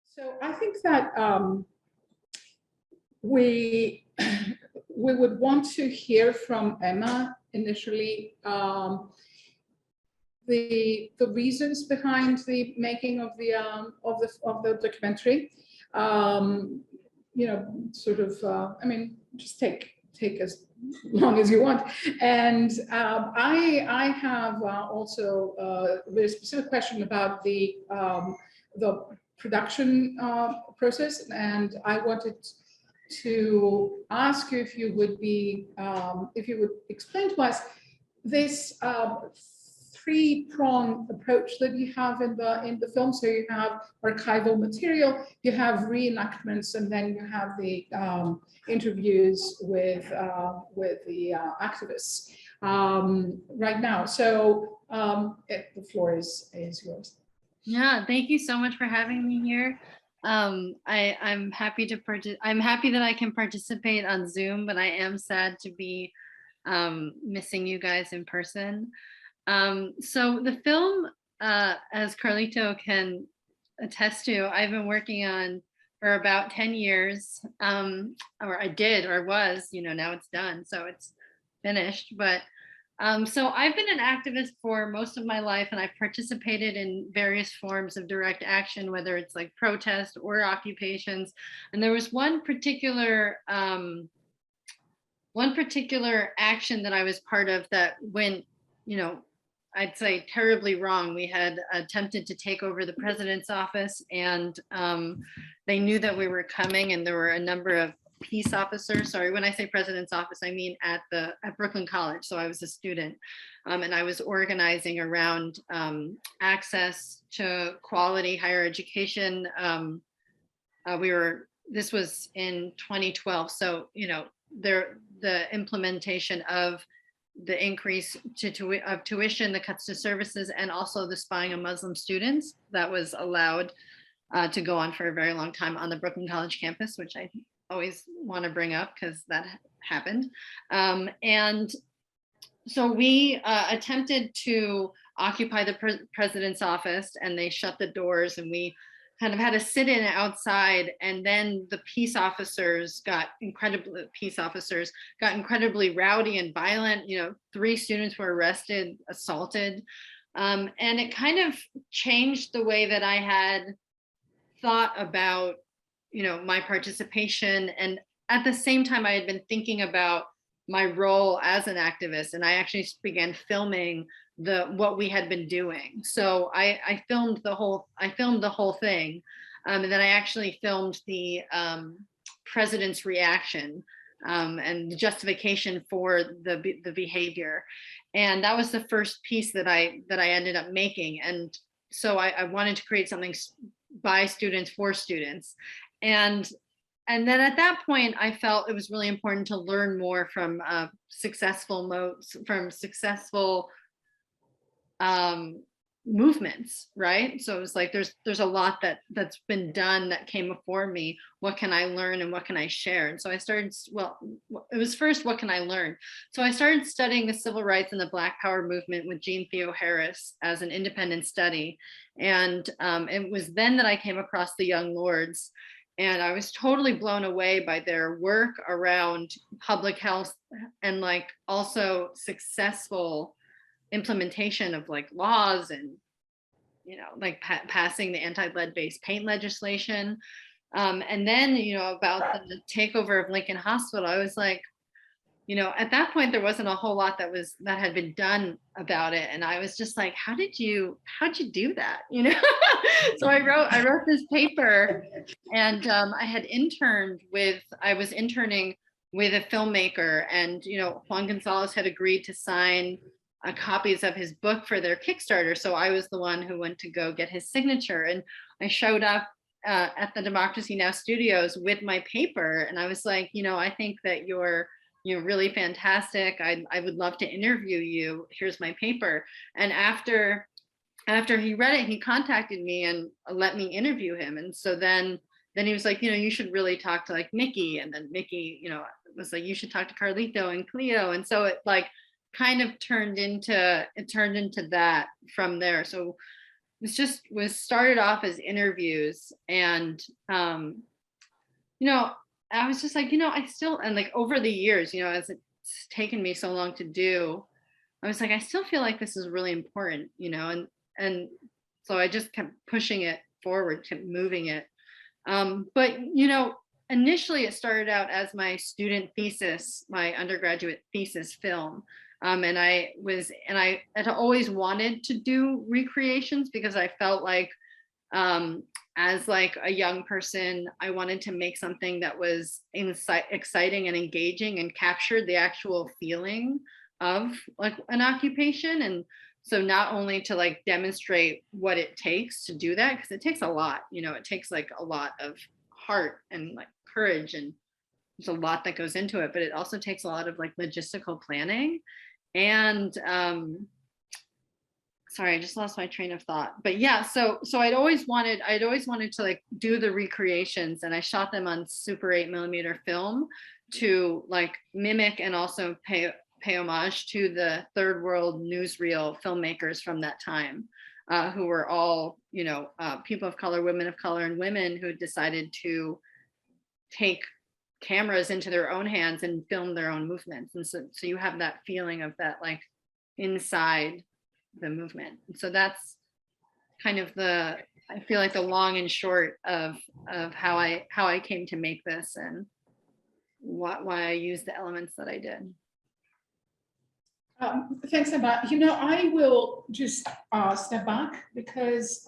So I think that we would want to hear from Emma initially, the reasons behind the making of the documentary. You know, sort of. I mean, just take as long as you want. And I have also a very specific question about the production process, and I wanted to ask you if you would explain to us this three-pronged approach that you have in the film. So you have archival material, you have reenactments, and then you have the interviews with the activists right now. So the floor is yours. Yeah, thank you so much for having me here. I'm happy that I can participate on Zoom, but I am sad to be missing you guys in person. So the film, as Carlito can attest to, I've been working on for about 10 years, or I did, or was, you know, now it's done, so it's finished. But so I've been an activist for most of my life, and I've participated in various forms of direct action, whether it's like protest or occupations. And there was one particular action that I was part of that went, you know, I'd say terribly wrong. We had attempted to take over the president's office, and they knew that we were coming, and there were a number of peace officers. Sorry, when I say president's office, I mean at Brooklyn College. So I was a student, and I was organizing around access to quality higher education. This was in 2012. So, you know, the implementation of the increase of tuition, the cuts to services, and also the spying of Muslim students that was allowed to go on for a very long time on the Brooklyn College campus, which I always want to bring up because that happened. And so we attempted to occupy the president's office, and they shut the doors, and we kind of had a sit-in outside, and then the peace officers got incredibly rowdy and violent. You know, 3 students were arrested, assaulted, and it kind of changed the way that I had thought about, you know, my participation. And at the same time, I had been thinking about my role as an activist, and I actually began filming what we had been doing. So I filmed the whole thing, and then I actually filmed the president's reaction and the justification for the behavior, and that was the first piece that I ended up making. And so I wanted to create something by students for students, and then at that point, I felt it was really important to learn more from successful movements, right? So it was like there's a lot that's been done that came before me. What can I learn and what can I share? And so I started, well, it was first, what can I learn? So I started studying the civil rights and the Black Power movement with Jean Theo Harris as an independent study. And it was then that I came across the Young Lords. And I was totally blown away by their work around public health and like also successful implementation of like laws and, you know, like passing the anti-lead-based paint legislation. And then, you know, about the takeover of Lincoln Hospital, I was like, you know, at that point, there wasn't a whole lot that had been done about it. And I was just like, how'd you do that? You know? So I wrote this paper, and I was interning with a filmmaker, and, you know, Juan Gonzalez had agreed to sign copies of his book for their Kickstarter. So I was the one who went to go get his signature. And I showed up at the Democracy Now! Studios with my paper. And I was like, you know, I think that you're really fantastic. I would love to interview you. Here's my paper. And after he read it, he contacted me and let me interview him. And so then he was like, you know, you should really talk to like Mickey. And then Mickey, you know, was like, you should talk to Carlito and Cleo. And so it like kind of turned into that from there. So was started off as interviews, and you know, I was just like, you know, I still, and like over the years, you know, as it's taken me so long to do, I was like, I still feel like this is really important, you know, and so I just kept pushing it forward, kept moving it. But you know, initially it started out as my student thesis, my undergraduate thesis film. And I had always wanted to do recreations because I felt like, as like a young person, I wanted to make something that was exciting and engaging and captured the actual feeling of like an occupation. And so not only to like demonstrate what it takes to do that, because it takes a lot, you know, it takes like a lot of heart and like courage, and there's a lot that goes into it, but it also takes a lot of like logistical planning. And sorry, I just lost my train of thought. But yeah, so I'd always wanted to like do the recreations, and I shot them on Super 8mm film to like mimic and also pay homage to the third world newsreel filmmakers from that time, who were all, you know, people of color, women of color, and women who decided to take cameras into their own hands and film their own movements. And so you have that feeling of that like inside the movement. And so that's kind of I feel like the long and short of how I came to make this, and why I used the elements that I did. Thanks, Emma. You know, I will just step back because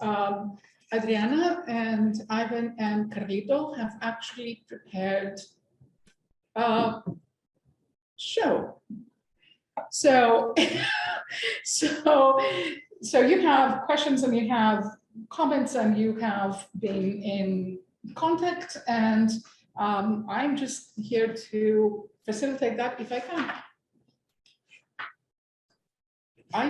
Adriana and Ivan and Carlito have actually prepared a show. So, so you have questions and you have comments and you have been in contact, and I'm just here to facilitate that if I can. I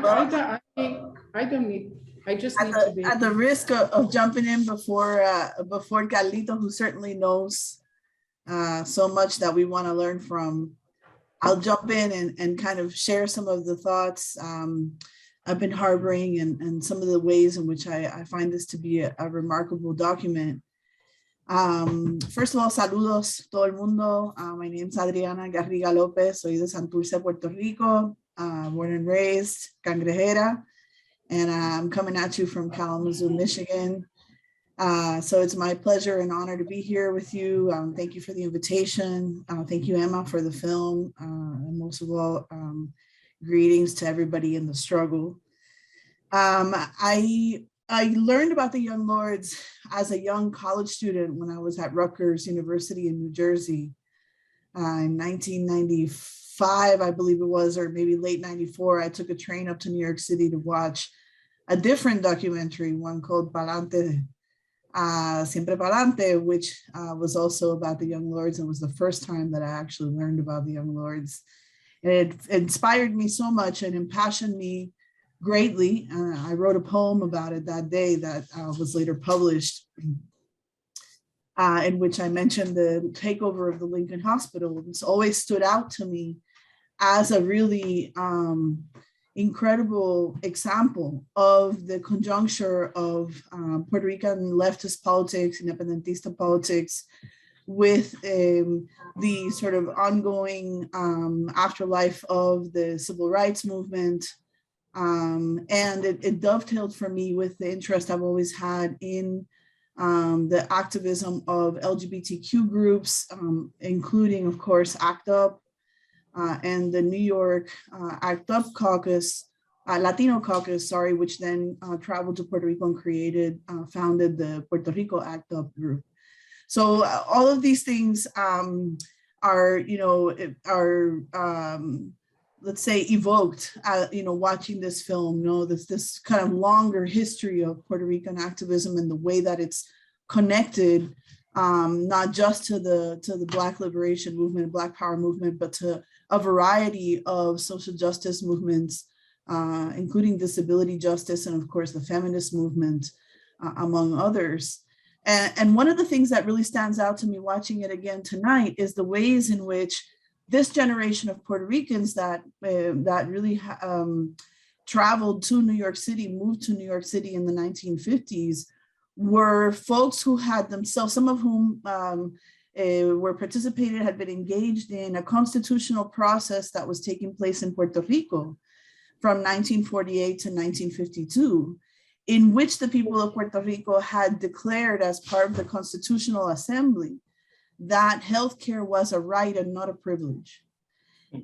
just need to be. At the risk of jumping in before Carlito, who certainly knows so much that we want to learn from, I'll jump in and kind of share some of the thoughts I've been harboring, and some of the ways in which I find this to be a remarkable document. First of all, saludos todo el mundo. My name is Adriana Garriga-López. Soy de Santurce, Puerto Rico. Born and raised, cangrejera, and I'm coming at you from Kalamazoo, Michigan. So it's my pleasure and honor to be here with you. Thank you for the invitation. Thank you, Emma, for the film. And most of all, greetings to everybody in the struggle. I learned about the Young Lords as a young college student when I was at Rutgers University in New Jersey in 1995. I believe it was, or maybe late 94, I took a train up to New York City to watch a different documentary, one called Pa'lante, Siempre Pa'lante, which was also about the Young Lords, and was the first time that I actually learned about the Young Lords. And it inspired me so much and impassioned me greatly. I wrote a poem about it that day that was later published, in which I mentioned the takeover of the Lincoln Hospital. It's always stood out to me as a really incredible example of the conjuncture of Puerto Rican leftist politics, independentista politics, with the sort of ongoing afterlife of the civil rights movement. And it dovetailed for me with the interest I've always had in the activism of LGBTQ groups, including, of course, ACT UP and the New York ACT UP caucus, Latino caucus, sorry, which then traveled to Puerto Rico and founded the Puerto Rico ACT UP group. So all of these things are, let's say, evoked, watching this film, this kind of longer history of Puerto Rican activism and the way that it's connected, not just to the Black liberation movement, Black power movement, but to a variety of social justice movements, including disability justice, and of course the feminist movement, among others. And one of the things that really stands out to me watching it again tonight is the ways in which this generation of Puerto Ricans that really traveled to New York City, moved to New York City in the 1950s, were folks who had themselves, some of whom were participated, had been engaged in a constitutional process that was taking place in Puerto Rico from 1948 to 1952, in which the people of Puerto Rico had declared as part of the Constitutional Assembly that healthcare was a right and not a privilege.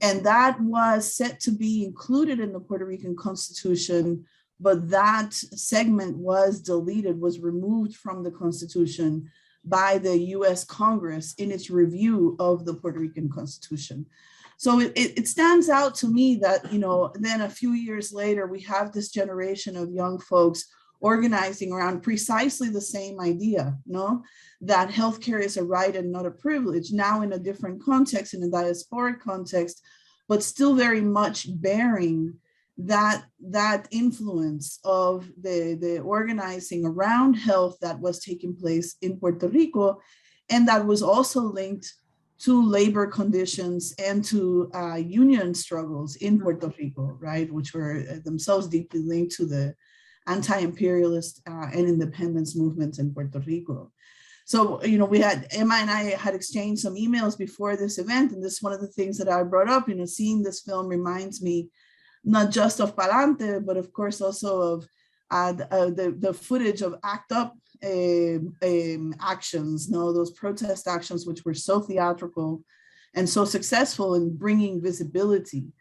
And that was set to be included in the Puerto Rican Constitution, but that segment was deleted, was removed from the Constitution by the US Congress in its review of the Puerto Rican Constitution. So it stands out to me that, you know, then a few years later, we have this generation of young folks organizing around precisely the same idea, no? That healthcare is a right and not a privilege, now in a different context, in a diasporic context, but still very much bearing that influence of the organizing around health that was taking place in Puerto Rico, and that was also linked to labor conditions and to union struggles in Puerto Rico, right, which were themselves deeply linked to the anti-imperialist and independence movements in Puerto Rico. So, you know, we had, Emma and I had exchanged some emails before this event, and this is one of the things that I brought up, you know, seeing this film reminds me not just of Palante, but of course also of the footage of ACT UP actions, no, those protest actions, which were so theatrical and so successful in bringing visibility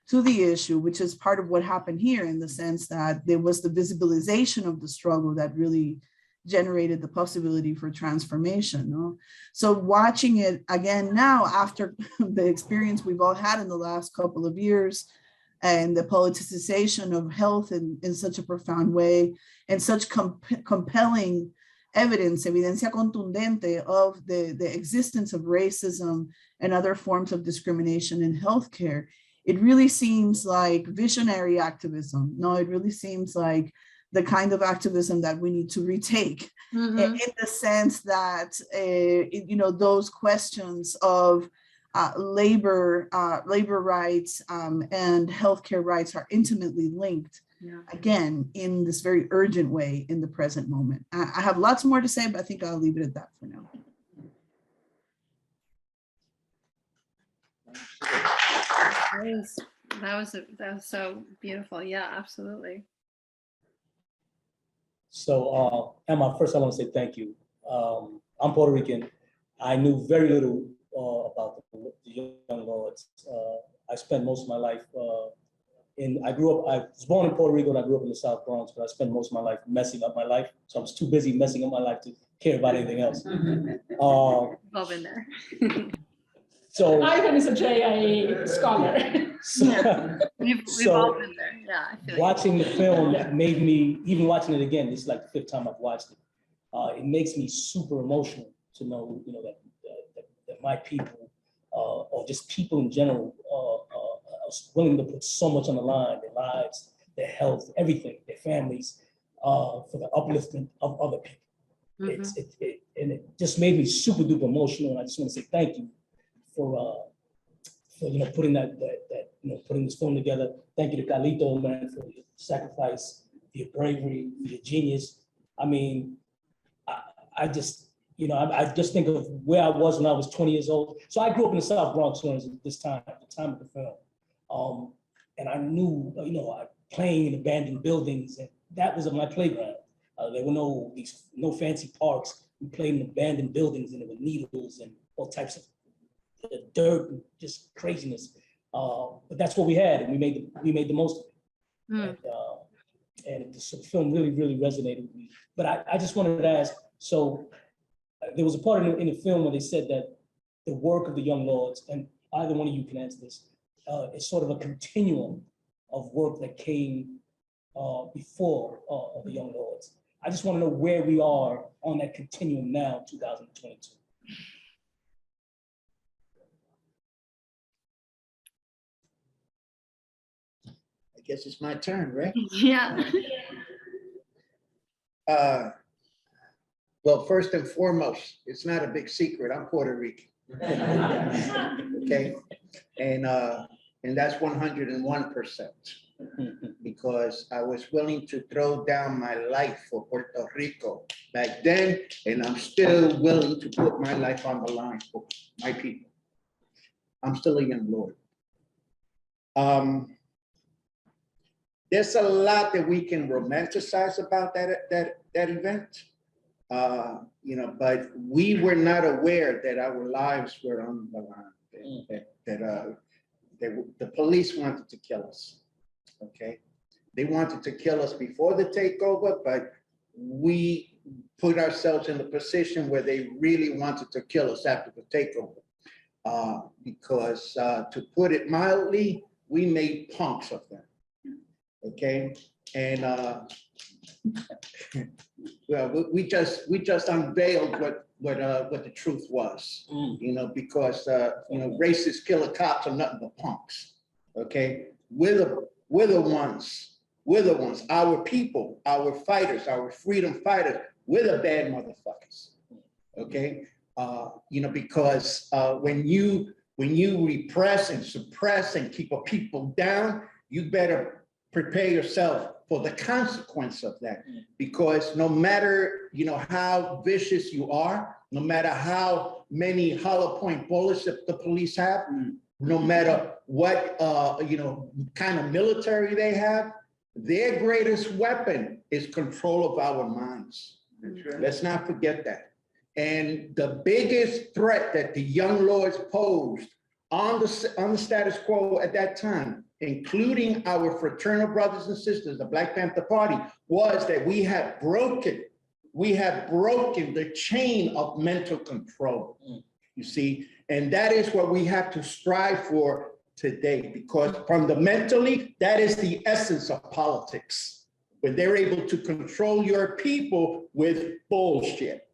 to the issue, which is part of what happened here, in the sense that there was the visibilization of the struggle that really generated the possibility for transformation. No? So watching it again now, after the experience we've all had in the last couple of years, and the politicization of health in such a profound way, and such compelling evidence, evidencia contundente of the existence of racism and other forms of discrimination in healthcare, it really seems like visionary activism. No, it really seems like the kind of activism that we need to retake, in the sense that, you know, those questions of labor rights and healthcare rights are intimately linked, again, in this very urgent way in the present moment. I have lots more to say, but I think I'll leave it at that for now. That was so beautiful. Yeah, absolutely. So Emma, first I want to say thank you. I'm Puerto Rican. I knew very little about the Young Lords. I spent most of my life I was born in Puerto Rico and I grew up in the South Bronx, but I spent most of my life messing up my life. So I was too busy messing up my life to care about anything else. All been there. So Ivan is a JIA scholar. We've all been there. Yeah, I feel watching the film made me, even watching it again, this is like the 5th time I've watched it. It makes me super emotional to know, you know, that my people, or just people in general, are willing to put so much on the line, their lives, their health, everything, their families, for the upliftment of other people. And it just made me super duper emotional. And I just want to say thank you for you know, putting putting this film together. Thank you to Carlito, man, for your sacrifice, for your bravery, for your genius. I mean, I just, you know, I just think of where I was when I was 20 years old. So I grew up in the South Bronx at this time, at the time of the film. And I knew, you know, playing in abandoned buildings, and that was my playground. There were no fancy parks. We played in abandoned buildings, and there were needles and all types of dirt and just craziness. But that's what we had, and we made the most of it. And the film really, really resonated with me. But I just wanted to ask, so there was a part in the film where they said that the work of the Young Lords, and either one of you can answer this, is sort of a continuum of work that came before the Young Lords. I just want to know where we are on that continuum now, 2022. I guess it's my turn, right? Yeah. Well, first and foremost, it's not a big secret. I'm Puerto Rican. Okay, and that's 101%, because I was willing to throw down my life for Puerto Rico back then, and I'm still willing to put my life on the line for my people. I'm still a young lord. There's a lot that we can romanticize about that event, but we were not aware that our lives were on the line, that the police wanted to kill us, okay? They wanted to kill us before the takeover, but we put ourselves in a position where they really wanted to kill us after the takeover. Because to put it mildly, we made punks of them, okay? And well, we just unveiled what the truth was, because racist killer cops are nothing but punks, okay? We're the ones, our people, our fighters, our freedom fighters, we're the bad motherfuckers, okay? Because when you repress and suppress and keep a people down, you better prepare yourself for the consequence of that. Because no matter how vicious you are, no matter how many hollow point bullets that the police have, no matter what kind of military they have, their greatest weapon is control of our minds. Let's not forget that. And the biggest threat that the young lords posed on the status quo at that time, including our fraternal brothers and sisters, the Black Panther Party, was that we have broken the chain of mental control, you see? And that is what we have to strive for today, because fundamentally, that is the essence of politics, when they're able to control your people with bullshit,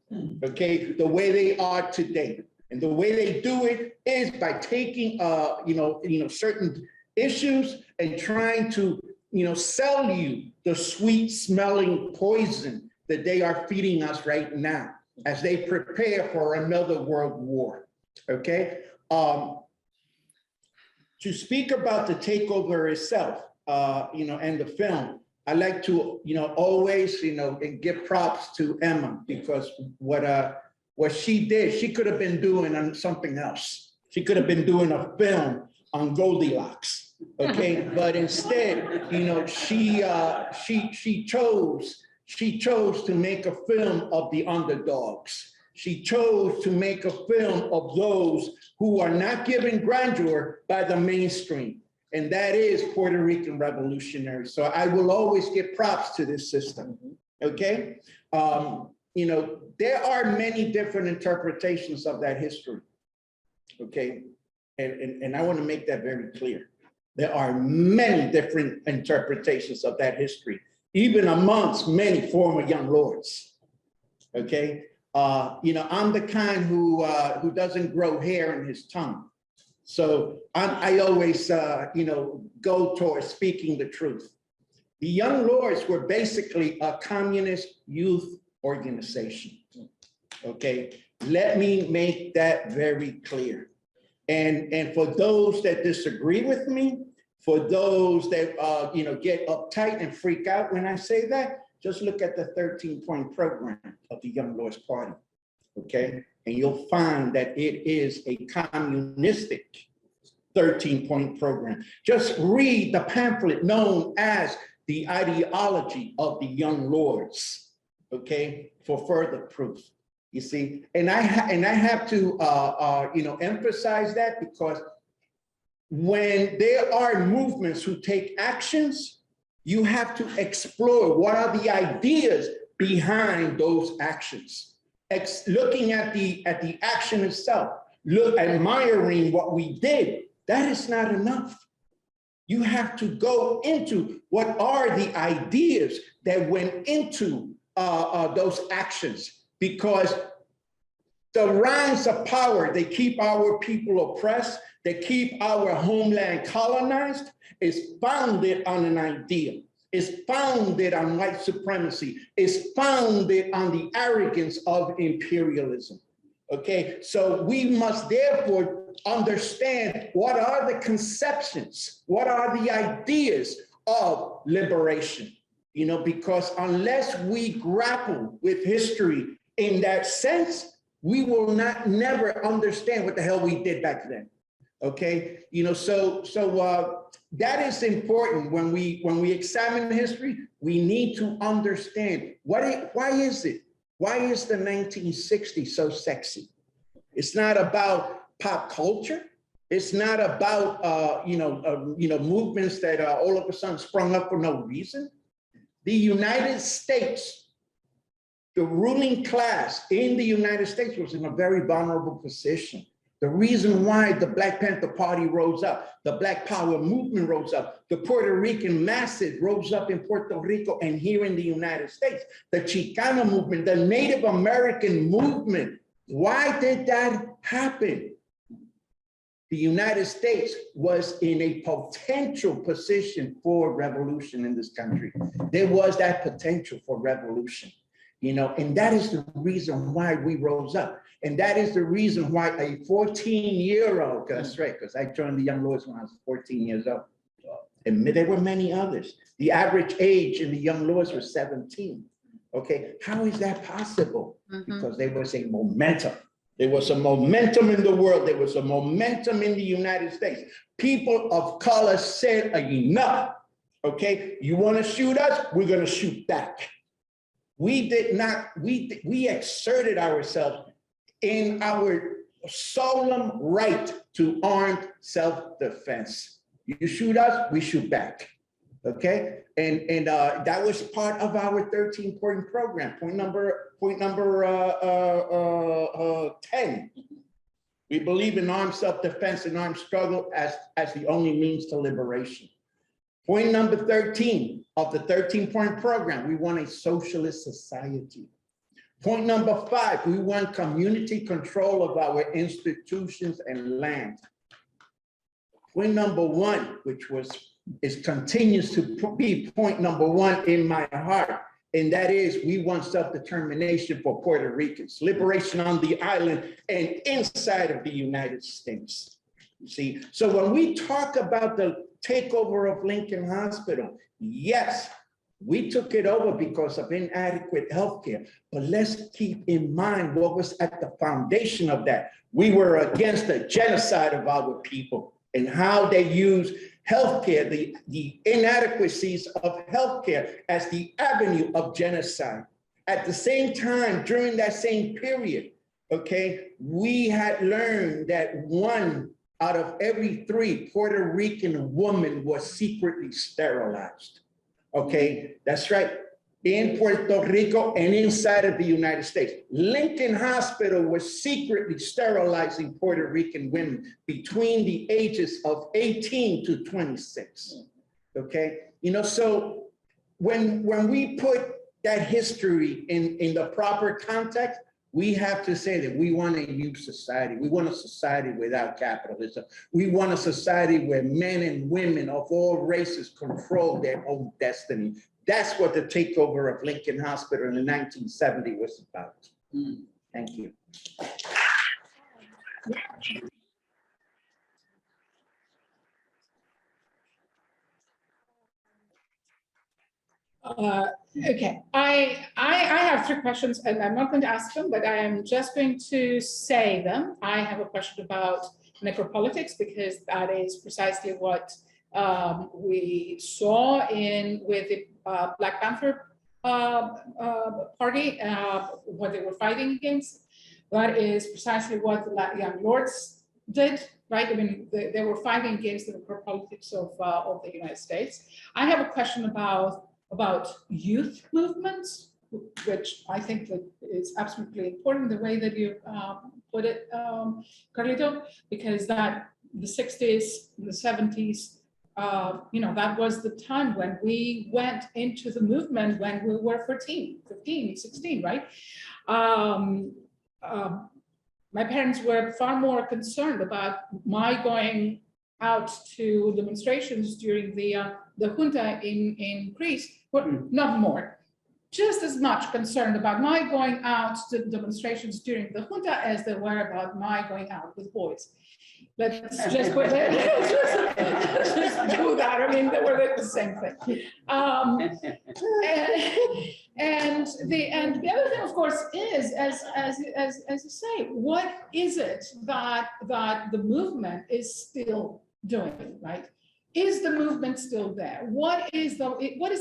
okay, the way they are today. And the way they do it is by taking, certain issues and trying to, sell you the sweet smelling poison that they are feeding us right now as they prepare for another world war, okay? To speak about the takeover itself, and the film, I like to, always, and give props to Emma, because what she did, she could have been doing something else. She could have been doing a film on Goldilocks, okay? But instead, she chose to make a film of the underdogs. She chose to make a film of those who are not given grandeur by the mainstream. And that is Puerto Rican revolutionaries. So I will always give props to this system, okay? There are many different interpretations of that history, okay? And I want to make that very clear. There are many different interpretations of that history, even amongst many former young lords, okay? I'm the kind who doesn't grow hair in his tongue. So I always, go towards speaking the truth. The Young Lords were basically a communist youth organization, okay? Let me make that very clear. And for those that disagree with me, for those that, get uptight and freak out when I say that, just look at the 13-point program of the Young Lords Party, okay? And you'll find that it is a communistic 13-point program. Just read the pamphlet known as the ideology of the Young Lords, okay, for further proof. You see, and I have to emphasize that, because when there are movements who take actions, you have to explore what are the ideas behind those actions. Looking at the action itself, admiring what we did, that is not enough. You have to go into what are the ideas that went into those actions, because the ranks of power, they keep our people oppressed, they keep our homeland colonized, is founded on an idea. Is founded on white supremacy, is founded on the arrogance of imperialism, okay? So we must therefore understand what are the conceptions, what are the ideas of liberation, you know, because unless we grapple with history in that sense, we will never understand what the hell we did back then. Okay, you know, so that is important when we examine history. We need to understand why is the 1960s so sexy? It's not about pop culture. It's not about movements that all of a sudden sprung up for no reason. The United States, the ruling class in the United States was in a very vulnerable position. The reason why the Black Panther Party rose up, the Black Power movement rose up, the Puerto Rican masses rose up in Puerto Rico and here in the United States, the Chicano movement, the Native American movement. Why did that happen? The United States was in a potential position for revolution in this country. There was that potential for revolution, you know, and that is the reason why we rose up. And that is the reason why a 14-year-old, that's right, because I joined the Young Lawyers when I was 14 years old. And there were many others. The average age in the Young Lawyers was 17. Okay, how is that possible? Because there was a momentum. There was a momentum in the world. There was a momentum in the United States. People of color said enough. Okay, you want to shoot us? We're going to shoot back. We did not, we exerted ourselves in our solemn right to armed self-defense. You shoot us, we shoot back. Okay, and that was part of our 13-point program. Point number 10. We believe in armed self-defense and armed struggle as the only means to liberation. Point number 13 of the 13-point program, we want a socialist society. Point number 5, we want community control of our institutions and land. Point number 1, which continues to be point number 1 in my heart, and that is we want self-determination for Puerto Ricans, liberation on the island and inside of the United States. You see, so when we talk about the takeover of Lincoln Hospital, yes, we took it over because of inadequate healthcare, but let's keep in mind what was at the foundation of that. We were against the genocide of our people and how they use healthcare, the inadequacies of healthcare as the avenue of genocide. At the same time, during that same period, okay, we had learned that 1 out of every 3 Puerto Rican women was secretly sterilized. Okay, that's right. In Puerto Rico and inside of the United States. Lincoln Hospital was secretly sterilizing Puerto Rican women between the ages of 18 to 26. Okay, you know, so when we put that history in the proper context, we have to say that we want a new society. We want a society without capitalism. We want a society where men and women of all races control their own destiny. That's what the takeover of Lincoln Hospital in 1970 was about. Thank you. Okay, I have 3 questions and I'm not going to ask them, but I am just going to say them. I have a question about necropolitics because that is precisely what we saw with the Black Panther party, what they were fighting against. That is precisely what the Young Lords did, right? I mean, they were fighting against the necropolitics of the United States. I have a question about youth movements, which I think that is absolutely important, the way that you put it, Carlito, because that the 60s, the 70s, you know, that was the time when we went into the movement when we were 14, 15, 16, right? My parents were far more concerned about my going out to demonstrations during the junta in Greece, but not more, just as much concerned about my going out to demonstrations during the junta as they were about my going out with boys. Let's just put it, let's just do that. I mean, we're the same thing. And the other thing, of course, is as you say, what is it that the movement is still doing, right? Is the movement still there? What is the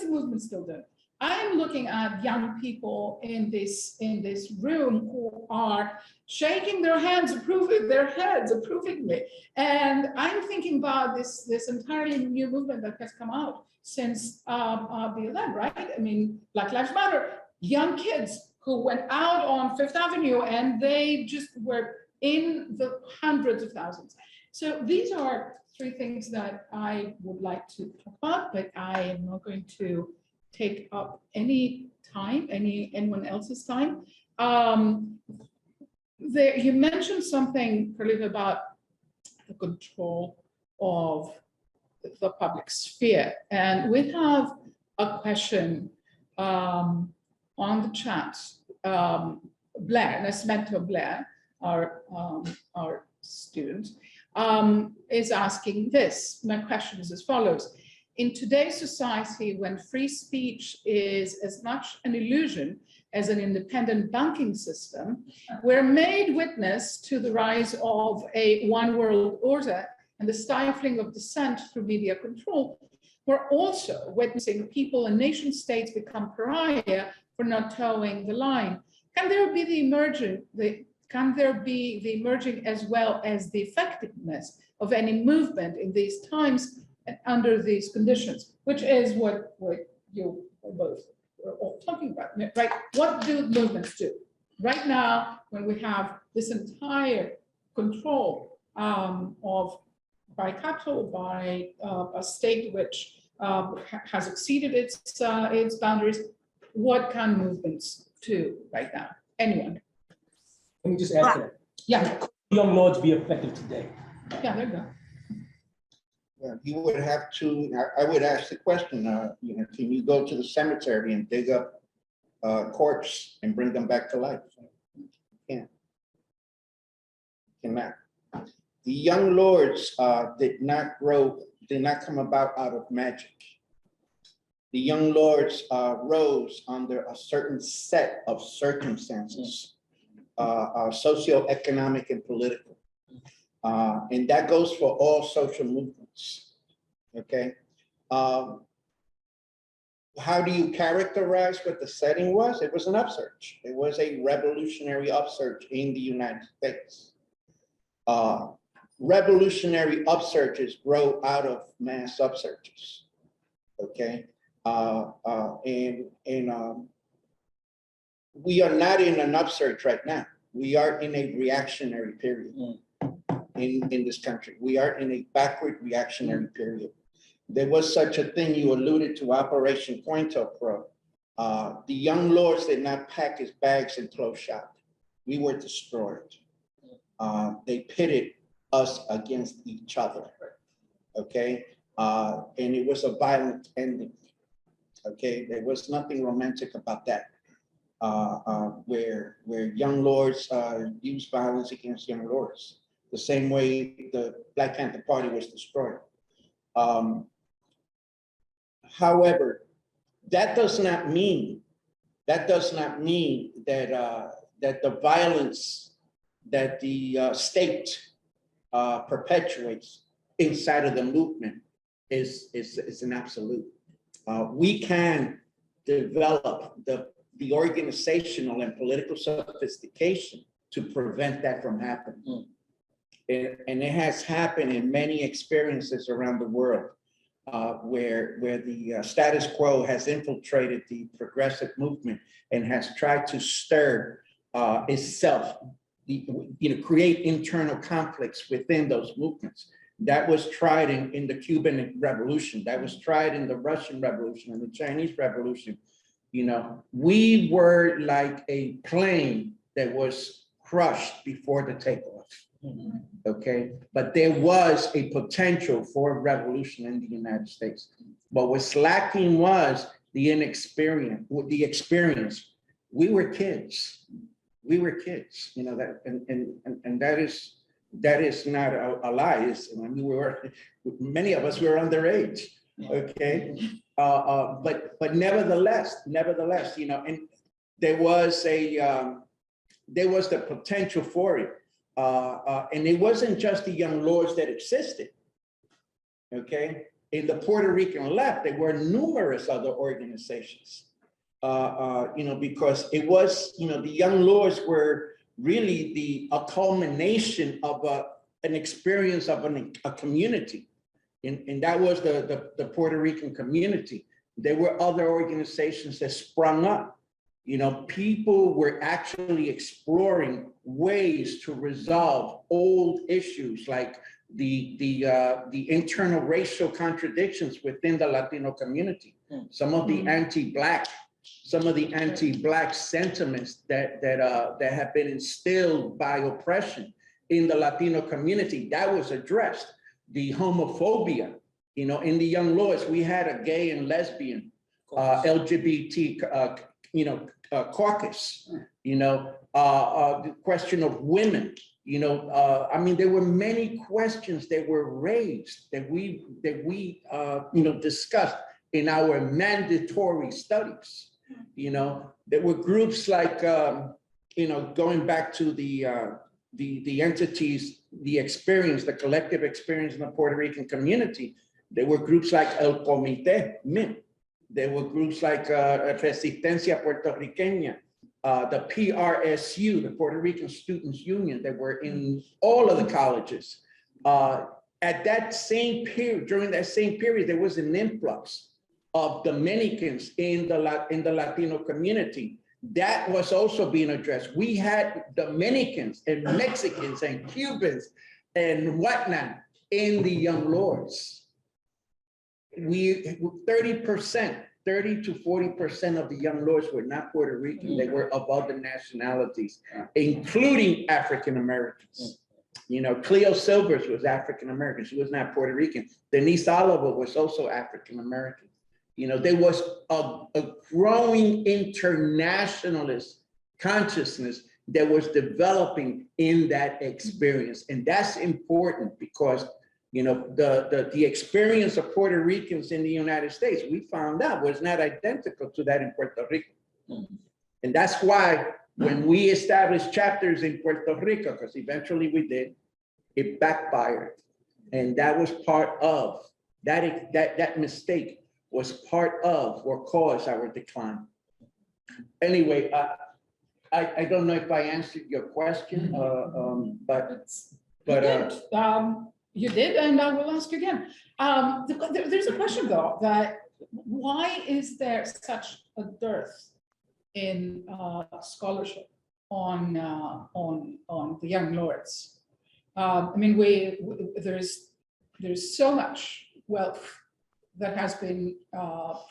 movement still doing? I'm looking at young people in this room who are shaking their hands, approvingly. And I'm thinking about this entirely new movement that has come out since BLM, right? I mean, Black Lives Matter, young kids who went out on Fifth Avenue and they just were in the hundreds of thousands. So these are three things that I would like to talk about, but I am not going to take up any time, anyone else's time. You mentioned something, Carlito, about the control of the public sphere. And we have a question on the chat. Blair, Nascimento Blair, our student, is asking this. My question is as follows. In today's society, when free speech is as much an illusion as an independent banking system, we're made witness to the rise of a one world order and the stifling of dissent through media control. We're also witnessing people and nation states become pariah for not towing the line. Can there be the emerging as well as the effectiveness of any movement in these times and under these conditions, which is what you both are all talking about, right? What do movements do? Right now, when we have this entire control by capital, by a state which has exceeded its boundaries, what can movements do right now? Anyone? Let me just add to that. Yeah. Could young lords be effective today? Yeah, there you go. Yeah, you would have to, I would ask the question, can you go to the cemetery and dig up corpse and bring them back to life? Yeah. Cannot. The young lords did not come about out of magic. The young lords rose under a certain set of circumstances, socioeconomic and political. And that goes for all social movements, okay? How do you characterize what the setting was? It was an upsurge. It was a revolutionary upsurge in the United States. Revolutionary upsurges grow out of mass upsurges, okay? We are not in an upsurge right now. We are in a reactionary period. In this country. We are in a backward reactionary period. There was such a thing, you alluded to, Operation COINTELPRO. The young lords did not pack his bags and close shop. We were destroyed. They pitted us against each other, okay? And it was a violent ending, okay? There was nothing romantic about that, where young lords used violence against young lords. The same way the Black Panther Party was destroyed. However, that does not mean that the violence that the state perpetuates inside of the movement is an absolute. We can develop the organizational and political sophistication to prevent that from happening. And it has happened in many experiences around the world, where the status quo has infiltrated the progressive movement and has tried to stir itself, create internal conflicts within those movements. That was tried in the Cuban Revolution. That was tried in the Russian Revolution and the Chinese Revolution. We were like a plane that was crushed before the takeoff. Okay, but there was a potential for revolution in the United States. But what's lacking was the experience. We were kids. That, and that is That is not a lie. I mean, many of us were underage. Okay, but nevertheless, and there was the potential for it, and it wasn't just the Young Lords that existed. Okay, in the Puerto Rican left, there were numerous other organizations. Because it was, the Young Lords were really a culmination of an experience of a community. And that was the Puerto Rican community. There were other organizations that sprung up. People were actually exploring ways to resolve old issues like the internal racial contradictions within the Latino community. Some of the anti-Black sentiments that have been instilled by oppression in the Latino community, that was addressed. The homophobia, in the Young Lords, we had a gay and lesbian, LGBT, caucus, the question of women, I mean, there were many questions that were raised that we discussed in our mandatory studies. There were groups like, going back to the entities, the experience, the collective experience in the Puerto Rican community. There were groups like El Comité, MIN. There were groups like Resistencia Puertorriqueña, the PRSU, the Puerto Rican Students Union, that were in all of the colleges. At that same period, during that same period, there was an influx of Dominicans in the Latino community. That was also being addressed. We had Dominicans and Mexicans and Cubans and whatnot in the Young Lords. 30 to 40% of the Young Lords were not Puerto Rican. They were of other nationalities, including African Americans. Cleo Silvers was African American. She was not Puerto Rican. Denise Oliver was also African American. There was a growing internationalist consciousness that was developing in that experience. And that's important because, the experience of Puerto Ricans in the United States, we found out was not identical to that in Puerto Rico. And that's why when we established chapters in Puerto Rico, because eventually we did, it backfired. And that was part of, that mistake was part of or caused our decline. Anyway, I don't know if I answered your question, You did, and I will ask again. There's a question though, that why is there such a dearth in scholarship on the Young Lords? I mean, there's so much wealth that has been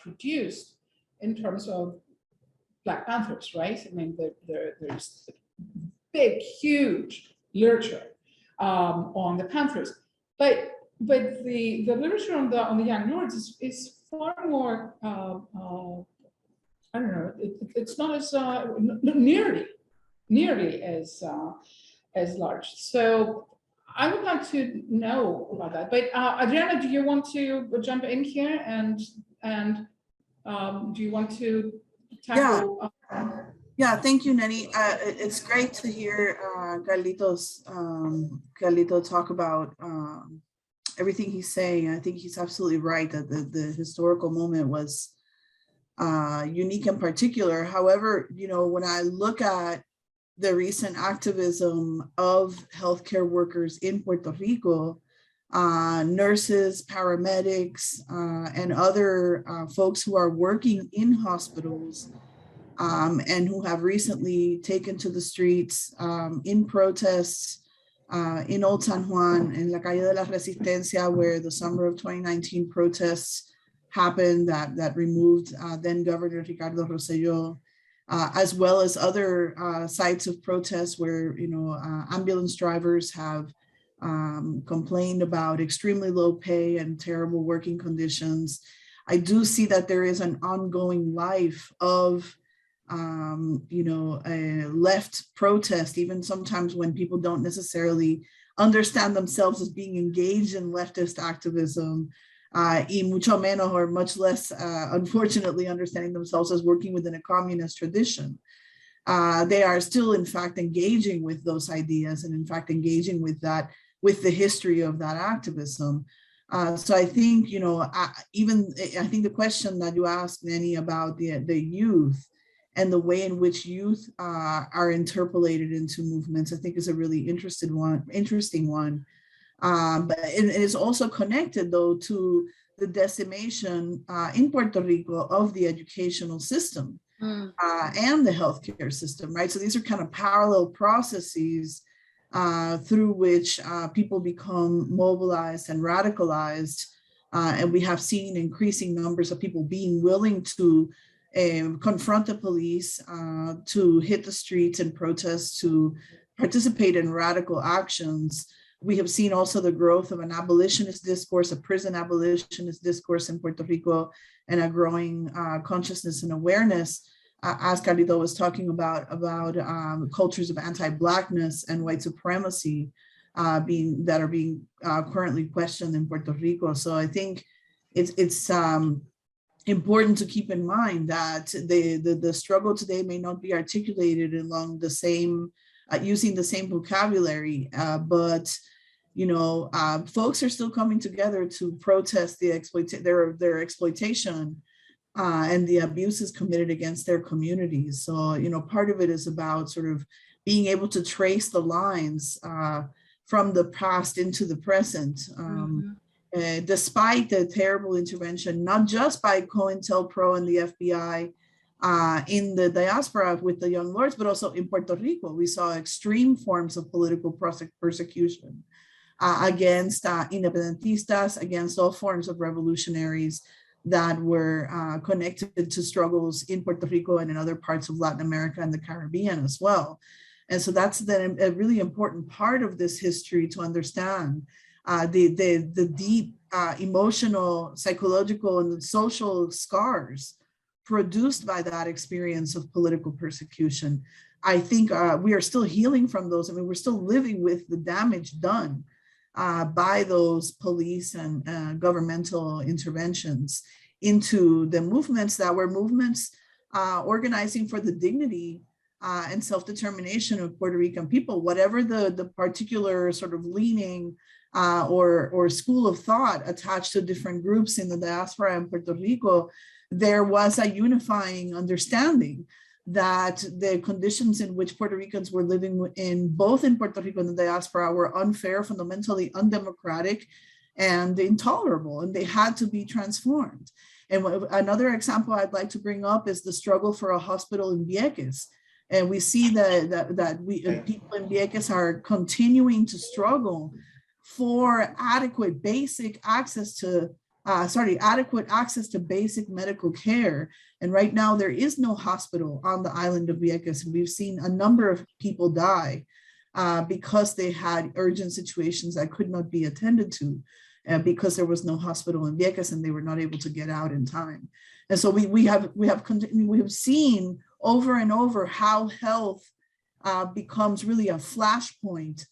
produced in terms of Black Panthers, right? I mean, there's big, huge literature on the Panthers. But the literature on the Young Lords is far more, I don't know, it's not as nearly as large. So I would like to know about that. But Adriana, do you want to jump in here and do you want to tackle? Yeah, thank you, Nenny. It's great to hear Carlito talk about everything he's saying. I think he's absolutely right that the historical moment was unique and particular. However, when I look at the recent activism of healthcare workers in Puerto Rico, nurses, paramedics, and other folks who are working in hospitals, and who have recently taken to the streets in protests in Old San Juan, in La Calle de la Resistencia, where the summer of 2019 protests happened that removed then Governor Ricardo Rosselló, as well as other sites of protests where ambulance drivers have complained about extremely low pay and terrible working conditions. I do see that there is an ongoing life of a left protest, even sometimes when people don't necessarily understand themselves as being engaged in leftist activism, y mucho menos, or much less, unfortunately, understanding themselves as working within a communist tradition. They are still, in fact, engaging with those ideas and, in fact, engaging with that, with the history of that activism. So I think, you know, I think the question that you asked, Nanny, about the youth and the way in which youth are interpolated into movements, I think is a really interesting one. But it is also connected, though, to the decimation in Puerto Rico of the educational system and the healthcare system, right? So these are kind of parallel processes through which people become mobilized and radicalized. And we have seen increasing numbers of people being willing to confront the police, to hit the streets and protest, to participate in radical actions. We have seen also the growth of an abolitionist discourse, a prison abolitionist discourse in Puerto Rico, and a growing consciousness and awareness, as Carlito was talking about cultures of anti-Blackness and white supremacy are being currently questioned in Puerto Rico. So I think it's important to keep in mind that the struggle today may not be articulated along the same, using the same vocabulary, but you know, folks are still coming together to protest their exploitation and the abuses committed against their communities. So, you know, part of it is about sort of being able to trace the lines from the past into the present. Despite the terrible intervention, not just by COINTELPRO and the FBI in the diaspora with the Young Lords, but also in Puerto Rico, we saw extreme forms of political persecution against independentistas, against all forms of revolutionaries that were connected to struggles in Puerto Rico and in other parts of Latin America and the Caribbean as well. And so that's then a really important part of this history to understand the deep emotional, psychological, and social scars produced by that experience of political persecution. I think we are still healing from those. I mean, we're still living with the damage done by those police and governmental interventions into the movements that were movements organizing for the dignity and self-determination of Puerto Rican people, whatever the particular sort of leaning or school of thought attached to different groups in the diaspora in Puerto Rico. There was a unifying understanding that the conditions in which Puerto Ricans were living in, both in Puerto Rico and the diaspora, were unfair, fundamentally undemocratic, and intolerable, and they had to be transformed. And another example I'd like to bring up is the struggle for a hospital in Vieques. And we see that people in Vieques are continuing to struggle for adequate access to basic medical care. And right now there is no hospital on the island of Vieques. And we've seen a number of people die because they had urgent situations that could not be attended to because there was no hospital in Vieques and they were not able to get out in time. And so we have seen over and over how health becomes really a flashpoint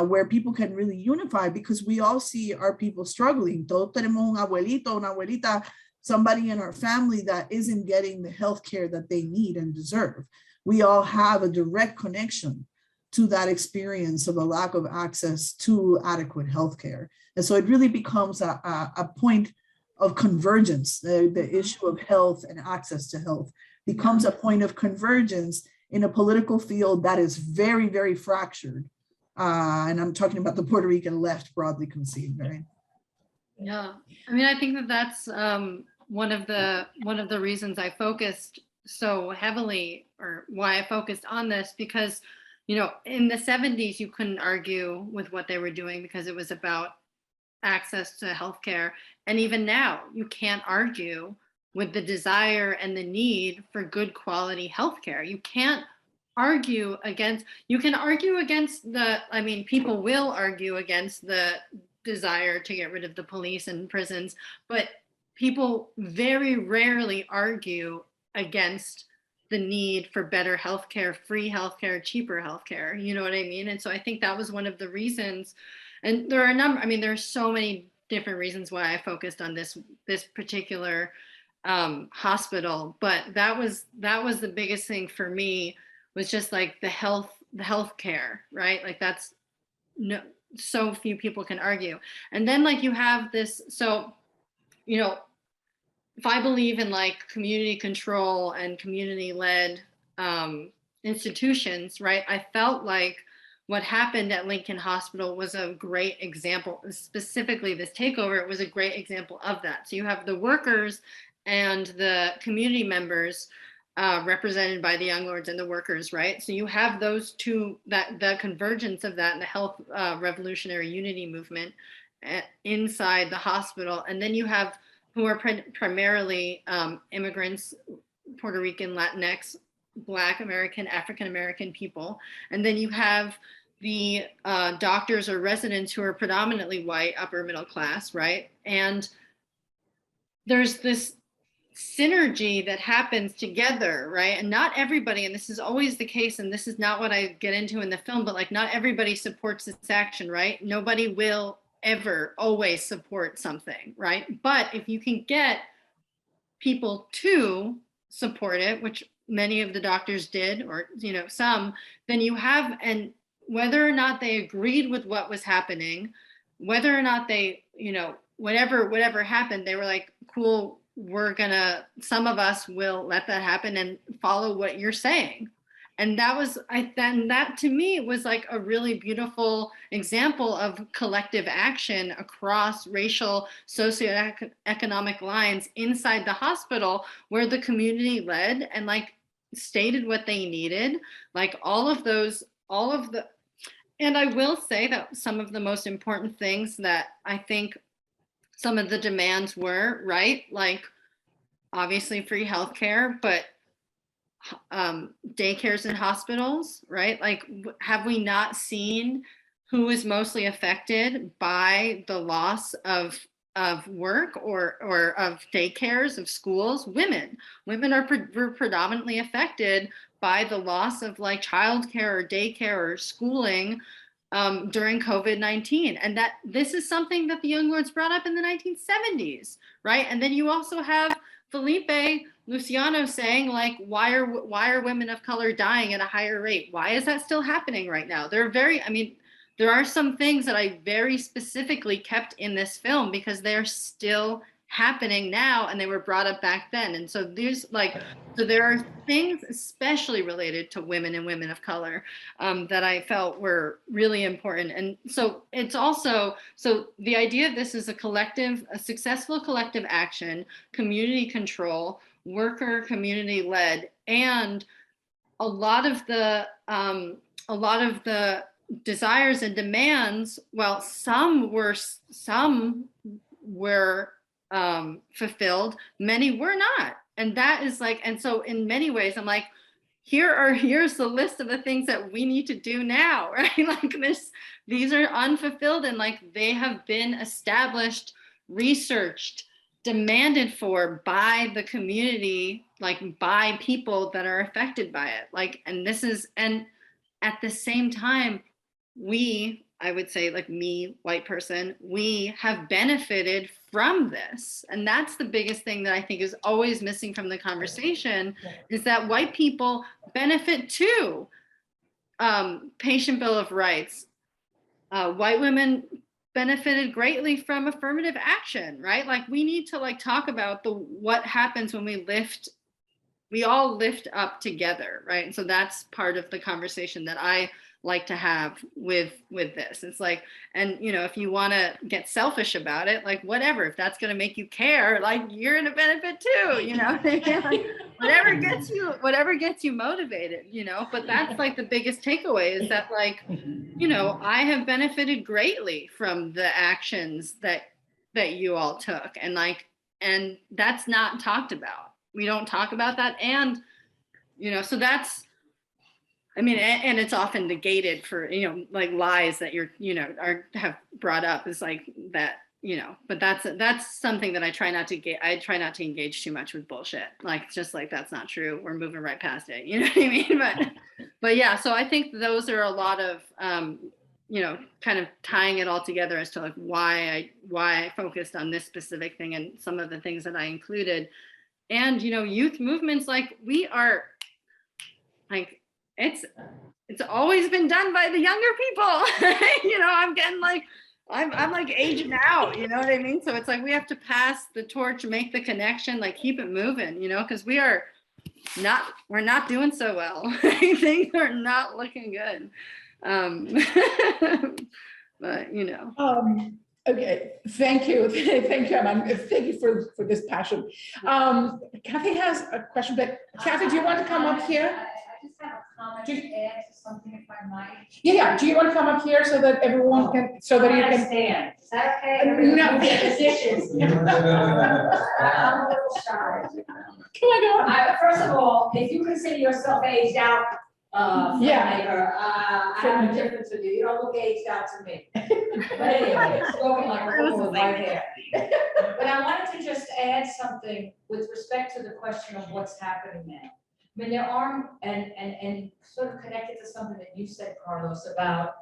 where people can really unify, because we all see our people struggling. Todos tenemos un abuelito, una abuelita, somebody in our family that isn't getting the health care that they need and deserve. We all have a direct connection to that experience of a lack of access to adequate health care. And so it really becomes a point of convergence. The issue of health and access to health becomes a point of convergence in a political field that is very, very fractured. And I'm talking about the Puerto Rican left broadly conceived, right? Yeah, I mean, I think that's one of the reasons I focused so heavily, or why I focused on this, because, you know, in the 70s, you couldn't argue with what they were doing because it was about access to healthcare. And even now, you can't argue with the desire and the need for good quality healthcare. You can't argue against, you can argue against people will argue against the desire to get rid of the police and prisons, but people very rarely argue against the need for better healthcare, free healthcare, cheaper healthcare. You know what I mean? And so I think that was one of the reasons. And there are a number, I mean, there are so many different reasons why I focused on this particular hospital, but that was the biggest thing for me, was just like the healthcare, right? Like that's no, so few people can argue. And then like you have this, so, you know, if I believe in like community control and community-led institutions, right? I felt like what happened at Lincoln Hospital was a great example, specifically this takeover, it was a great example of that. So you have the workers and the community members represented by the Young Lords and the workers, right? So you have those two, the convergence of that and the health revolutionary unity movement inside the hospital. And then you have who are primarily immigrants, Puerto Rican, Latinx, Black American, African American people. And then you have the doctors or residents who are predominantly white, upper middle class, right? And there's this synergy that happens together, right? And not everybody, and this is always the case, and this is not what I get into in the film, but like not everybody supports this action, right? Nobody will ever always support something, right? But if you can get people to support it, which many of the doctors did, or you know, some, then you have, and whether or not they agreed with what was happening, whether or not they, you know, whatever happened, they were like, cool, we're gonna, some of us will let that happen and follow what you're saying. And that was, that to me was like a really beautiful example of collective action across racial, socioeconomic lines inside the hospital, where the community led and like stated what they needed, like all of the, and I will say that some of the most important things that I think some of the demands were, right? Like obviously free healthcare, but daycares and hospitals, right? Like, have we not seen who is mostly affected by the loss of work or of daycares, of schools? Women were predominantly affected by the loss of like childcare or daycare or schooling during COVID-19. And that this is something that the Young Lords brought up in the 1970s, right? And then you also have Felipe Luciano saying like, why are women of color dying at a higher rate? Why is that still happening right now? There are some things that I very specifically kept in this film because they're still happening now and they were brought up back then. And so there are things especially related to women and women of color that I felt were really important. And so it's also, so the idea of this is a successful collective action, community control, worker community led, and a lot of the desires and demands, well, some were fulfilled, many were not. And that is like, and so in many ways, I'm like, here's the list of the things that we need to do now, right? Like these are unfulfilled and like they have been established, researched, demanded for by the community, like by people that are affected by it. Like, and at the same time, I would say like me, white person, we have benefited from this. And that's the biggest thing that I think is always missing from the conversation, is that white people benefit too. Patient Bill of Rights, white women benefited greatly from affirmative action, right? Like we need to like talk about what happens when we all lift up together, right? And so that's part of the conversation that I like to have with this. It's like, and you know, if you want to get selfish about it, like whatever, if that's going to make you care, like you're going to benefit too, you know. Like, whatever gets you motivated, you know. But that's like the biggest takeaway, is that like, you know, I have benefited greatly from the actions that you all took, and like, and that's not talked about. We don't talk about that. And you know, so that's, I mean, and it's often negated for, you know, like lies that have brought up, is like that you know, but that's something that I try not to engage too much with bullshit. Like, just like, that's not true. We're moving right past it. You know what I mean? But yeah, so I think those are a lot of, you know, kind of tying it all together as to like why I focused on this specific thing and some of the things that I included. And, you know, youth movements, like, we are like, it's always been done by the younger people. You know, I'm getting like, I'm like aging out, you know what I mean? So it's like, we have to pass the torch, make the connection, like keep it moving, you know, because we're not doing so well. Things are not looking good. But, you know. Okay, thank you. Thank you, Emma. Thank you for this passion. Kathy has a question, but Kathy, do you want to come up here? I just have a comment to add to something, if I might. Yeah, do you want to come up here so that everyone can, so that you can? Stand. Is that okay? No. Positions. I'm a little shy. Come on. First of all, if you consider yourself aged out, filmmaker, I have a difference with you. You don't look aged out to me. But anyway, it's spoken like a woman with white hair. But I wanted to just add something with respect to the question of what's happening now. I mean, there are, and sort of connected to something that you said, Carlos, about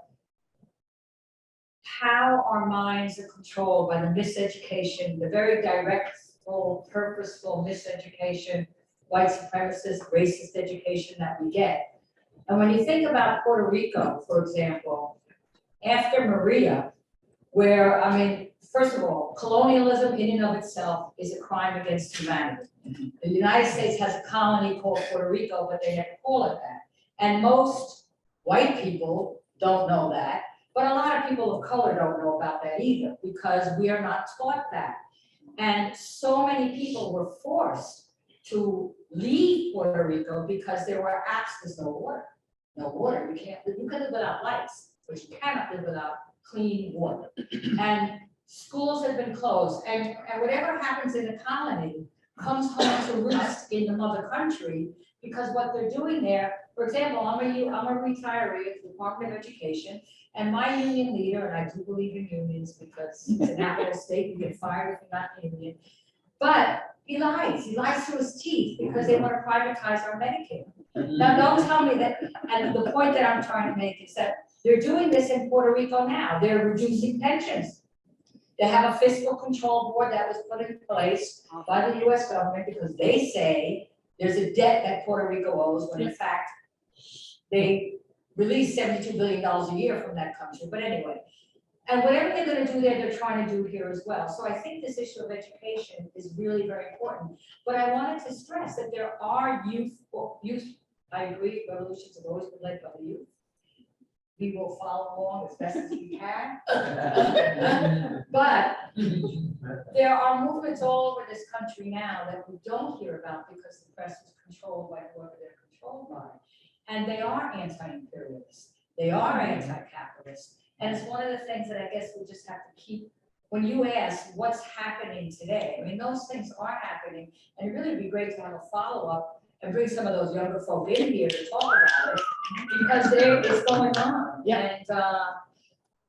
how our minds are controlled by the miseducation, the very directful, purposeful miseducation, white supremacist, racist education that we get. And when you think about Puerto Rico, for example, after Maria, where, I mean, first of all, colonialism in and of itself is a crime against humanity. The United States has a colony called Puerto Rico, but they never call it that. And most white people don't know that, but a lot of people of color don't know about that either, because we are not taught that. And so many people were forced to leave Puerto Rico because there were there's no water. No water, you can live without lights, but you cannot live without clean water. And schools have been closed, and whatever happens in the colony comes home to roost in the mother country, because what they're doing there, for example, I'm a retiree of the Department of Education, and my union leader, and I do believe in unions because it's an apple state, you get fired if you're not in a union, but he lies through his teeth because they want to privatize our Medicare. Now, don't tell me that, and the point that I'm trying to make is that they're doing this in Puerto Rico now. They're reducing pensions. They have a fiscal control board that was put in place by the US government because they say there's a debt that Puerto Rico owes, when in fact, they release $72 billion a year from that country. But anyway, and whatever they're going to do there, they're trying to do here as well. So I think this issue of education is really very important. But I wanted to stress that there are youth, I agree, revolutions have always been led by the youth. We will follow along as best as we can. But there are movements all over this country now that we don't hear about because the press is controlled by whoever they're controlled by. And they are anti-imperialist. They are anti-capitalist. And it's one of the things that I guess we just have to keep, when you ask what's happening today, I mean, those things are happening, and it really would be great to have a follow-up and bring some of those younger folk in here to talk about it, because it's going on. Yeah.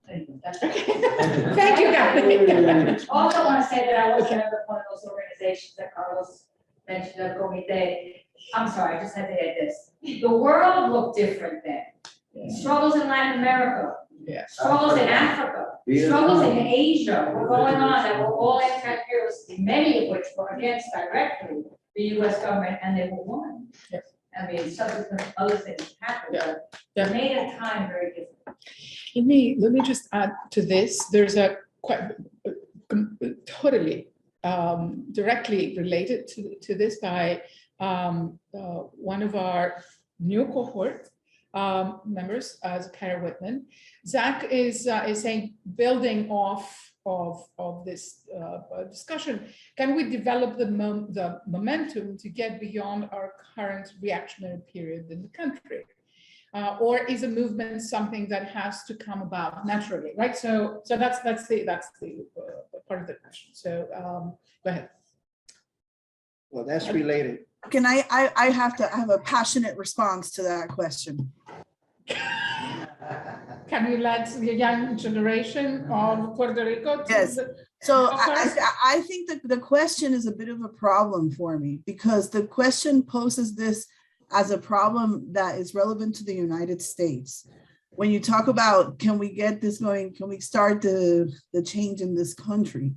And that's Thank you, Kathy. Also want to say that I was a member of one of those organizations that Carlos mentioned, the Comité. I'm sorry, I just had to add this. The world looked different then. Struggles in Latin America. Yeah. Struggles in Africa, struggles in Asia were going on that were all anti-imperialist, many of which were against directly the US government, and they were won. Yes. I mean, subsequent other things happened, but they made a time very different. Let me just add to this. There's a quite totally directly related to this by one of our new cohort members, Kara Whitman. Zach is saying, building off of this discussion, can we develop the momentum to get beyond our current reactionary period in the country? Or is a movement something that has to come about naturally, right? So that's the part of the question. So go ahead. Well, that's related. Can I have a passionate response to that question. can you let the young generation of Puerto Rico? Yes. So I think that the question is a bit of a problem for me, because the question poses this as a problem that is relevant to the United States. When you talk about, can we get this going? Can we start the change in this country?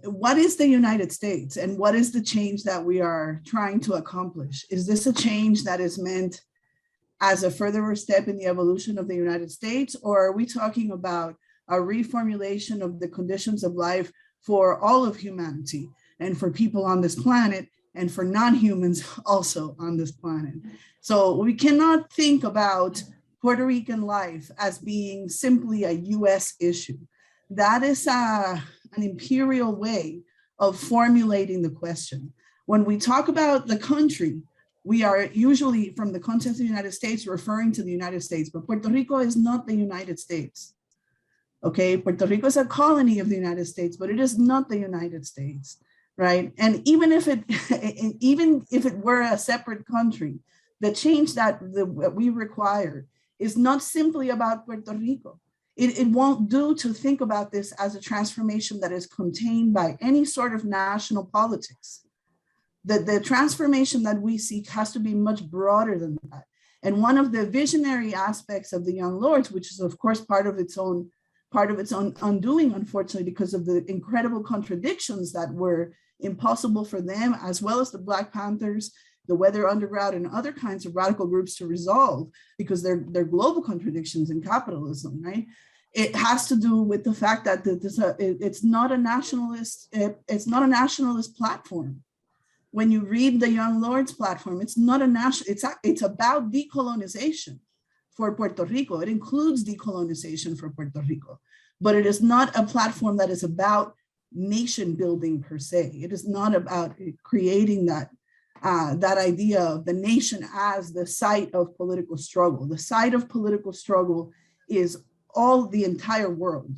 What is the United States, and what is the change that we are trying to accomplish? Is this a change that is meant as a further step in the evolution of the United States, or are we talking about a reformulation of the conditions of life for all of humanity and for people on this planet and for non-humans also on this planet? So we cannot think about Puerto Rican life as being simply a US issue. That is an imperial way of formulating the question. When we talk about the country, we are usually, from the context of the United States, referring to the United States, but Puerto Rico is not the United States. Okay, Puerto Rico is a colony of the United States, but it is not the United States, right? And even if it were a separate country, the change that we require is not simply about Puerto Rico. It won't do to think about this as a transformation that is contained by any sort of national politics. The transformation that we seek has to be much broader than that. And one of the visionary aspects of the Young Lords, which is of course part of its own undoing, unfortunately, because of the incredible contradictions that were impossible for them, as well as the Black Panthers, the Weather Underground, and other kinds of radical groups to resolve, because they're global contradictions in capitalism, right? It has to do with the fact that it's not a nationalist platform. When you read the Young Lords platform, it's not a national, it's about decolonization for Puerto Rico. It includes decolonization for Puerto Rico, but it is not a platform that is about nation building per se. It is not about creating that idea of the nation as the site of political struggle. The site of political struggle is the entire world,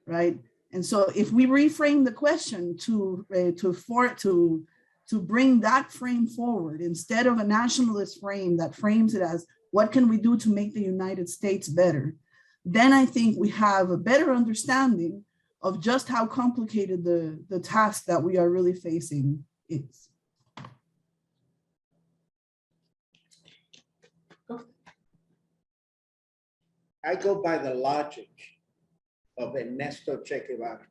right? And so if we reframe the question to bring that frame forward, instead of a nationalist frame that frames it as, what can we do to make the United States better? Then I think we have a better understanding of just how complicated the task that we are really facing is. I go by the logic of Ernesto Che Guevara.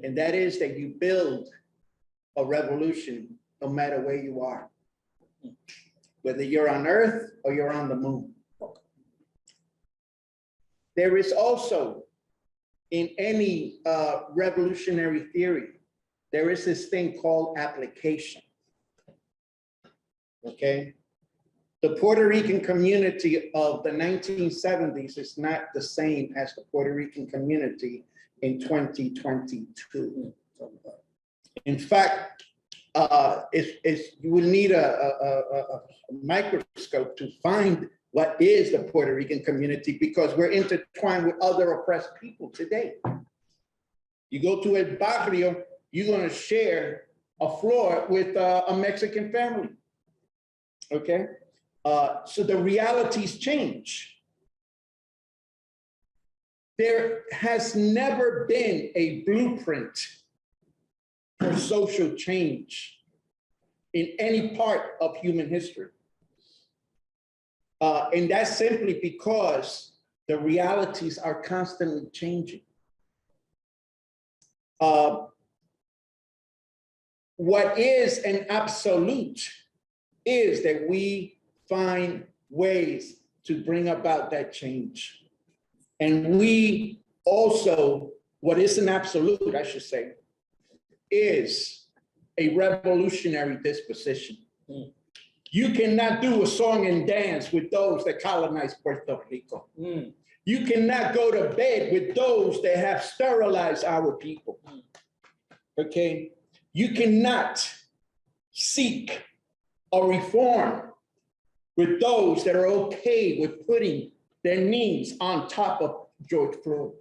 And that is that you build a revolution no matter where you are, whether you're on Earth or you're on the moon. There is also, in any revolutionary theory, there is this thing called application, okay? The Puerto Rican community of the 1970s is not the same as the Puerto Rican community in 2022. In fact, you will need a microscope to find what is the Puerto Rican community, because we're intertwined with other oppressed people today. You go to El Barrio, you're going to share a floor with a Mexican family, okay? So the realities change. There has never been a blueprint for social change in any part of human history. And that's simply because the realities are constantly changing. What is an absolute is that we find ways to bring about that change. And we also, what is an absolute, I should say, is a revolutionary disposition. Mm. You cannot do a song and dance with those that colonized Puerto Rico. Mm. You cannot go to bed with those that have sterilized our people. Mm. Okay? You cannot seek a reform with those that are okay with putting their knees on top of George Floyd.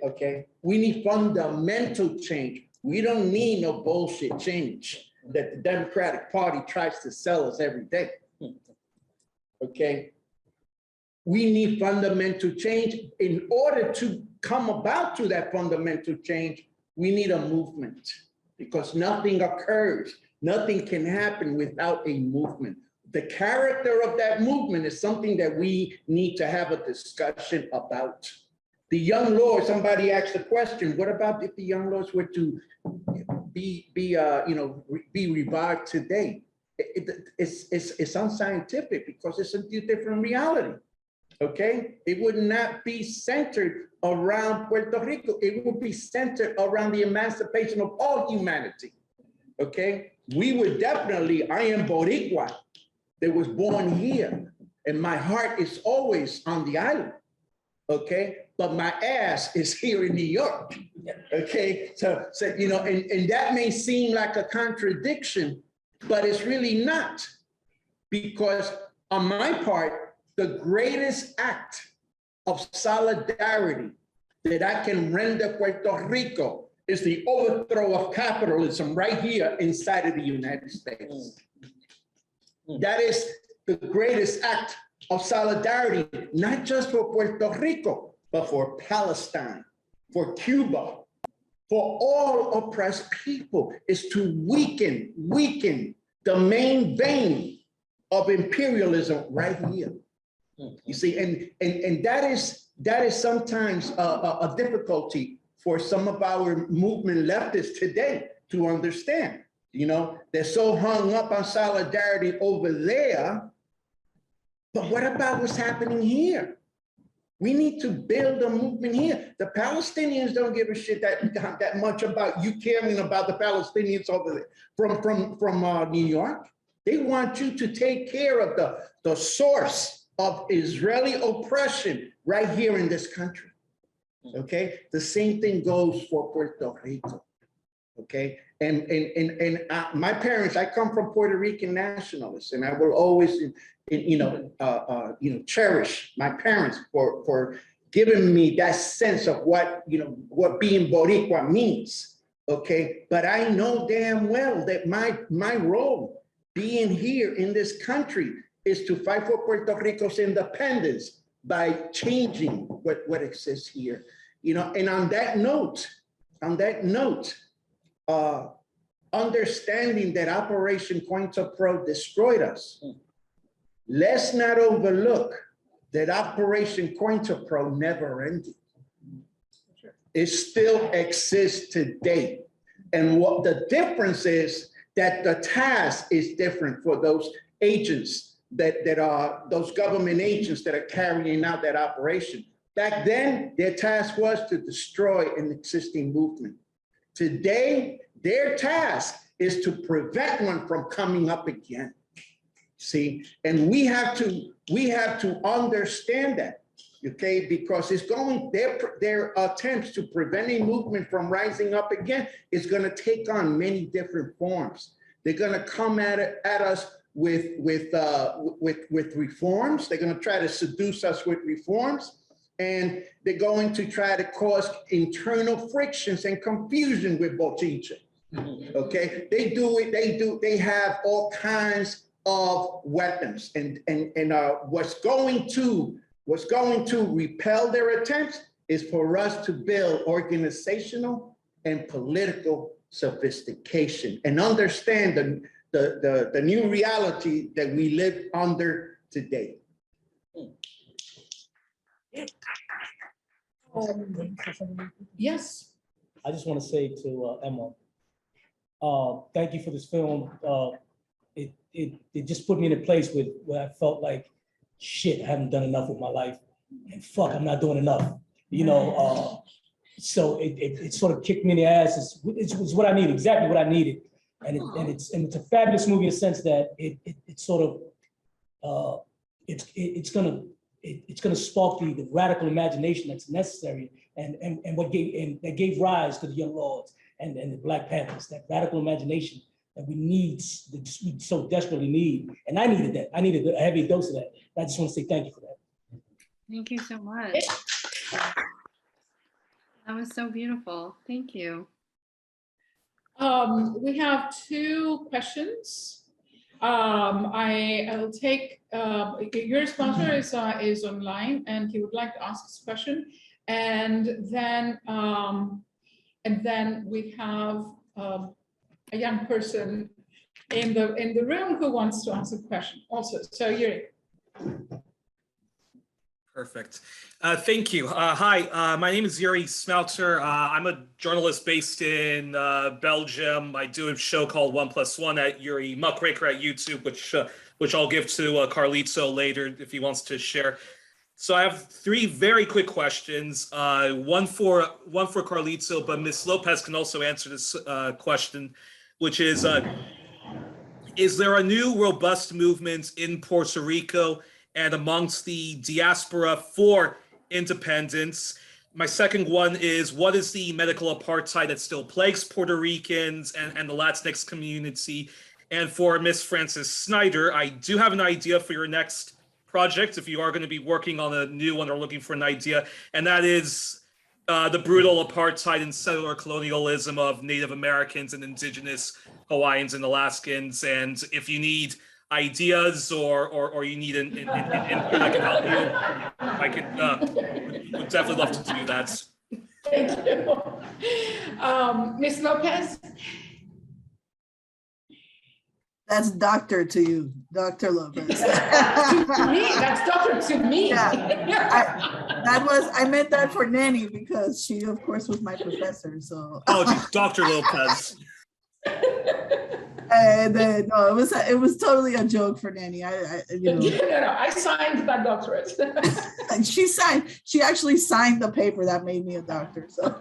Okay? We need fundamental change. We don't need no bullshit change that the Democratic Party tries to sell us every day. Okay? We need fundamental change. In order to come about to that fundamental change, we need a movement, because nothing occurs, nothing can happen without a movement. The character of that movement is something that we need to have a discussion about. The young lords, somebody asked the question, what about if the young lords were to be revived today? It's unscientific, because it's a different reality. Okay, it would not be centered around Puerto Rico. It would be centered around the emancipation of all humanity. Okay, we would definitely, I am Boricua, that was born here, and my heart is always on the island. Okay, but my ass is here in New York. Okay, so you know, and that may seem like a contradiction, but it's really not, because on my part, the greatest act of solidarity that I can render Puerto Rico is the overthrow of capitalism right here inside of the United States. That is the greatest act of solidarity, not just for Puerto Rico, but for Palestine, for Cuba, for all oppressed people, is to weaken the main vein of imperialism right here. You see, and that is sometimes a difficulty for some of our movement leftists today to understand. You know, they're so hung up on solidarity over there, but what about what's happening here? We need to build a movement here. The Palestinians don't give a shit that much about you caring about the Palestinians over there from New York. They want you to take care of the source of Israeli oppression right here in this country. Okay, the same thing goes for Puerto Rico. Okay, and my parents, I come from Puerto Rican nationalists, and I will always, cherish my parents for giving me that sense of what being Boricua means. Okay, but I know damn well that my role being here in this country is to fight for Puerto Rico's independence by changing what exists here. You know, and on that note, understanding that Operation COINTELPRO destroyed us, let's not overlook that Operation COINTELPRO never ended. It still exists today. And what the difference is that the task is different for those agents that are those government agents that are carrying out that operation. Back then, their task was to destroy an existing movement. Today, their task is to prevent one from coming up again. See, and we have to understand that, okay? Because it's going, their attempts to prevent a movement from rising up again is going to take on many different forms. They're going to come at us with reforms. They're going to try to seduce us with reforms, and they're going to try to cause internal frictions and confusion with Bochinche. Okay, they have all kinds of weapons, and what's going to repel their attempts is for us to build organizational and political sophistication and understand the new reality that we live under today. Yes. I just want to say to Emma, thank you for this film. It just put me in a place where I felt like, shit, I haven't done enough with my life, and fuck, I'm not doing enough. You know, so it sort of kicked me in the ass. It's what I needed, exactly what I needed, and it's a fabulous movie in the sense that it's gonna spark the radical imagination that's necessary, and that gave rise to the Young Lords and the Black Panthers, that radical imagination that we so desperately need. And I needed that. I needed a heavy dose of that. I just want to say thank you for that. Thank you so much. That was so beautiful. Thank you. We have two questions. I'll take, your sponsor is online and he would like to ask this question. And then we have a young person in the room who wants to ask a question also. So Yuri. Perfect. Thank you. Hi, my name is Yuri Smelter. I'm a journalist based in Belgium. I do a show called 1+1 at Yuri Muckraker at YouTube, which I'll give to Carlito later if he wants to share. So I have three very quick questions. One for Carlito, but Ms. Lopez can also answer this question, which is there a new robust movement in Puerto Rico and amongst the diaspora for independence? My second one is, what is the medical apartheid that still plagues Puerto Ricans and the Latinx community? And for Ms. Francis-Snyder, I do have an idea for your next project, if you are going to be working on a new one or looking for an idea, and that is the brutal apartheid and settler colonialism of Native Americans and indigenous Hawaiians and Alaskans. And if you need ideas or you need an input, I can help you. I would definitely love to do that. Thank you. Ms. Lopez? That's doctor to you, Dr. Lopez. To me, that's doctor to me. Yeah, I meant that for Nanny because she, of course, was my professor. So. Oh, geez, Dr. Lopez. And no, it was totally a joke for Nanny. No, I signed that doctorate. And she actually signed the paper that made me a doctor. So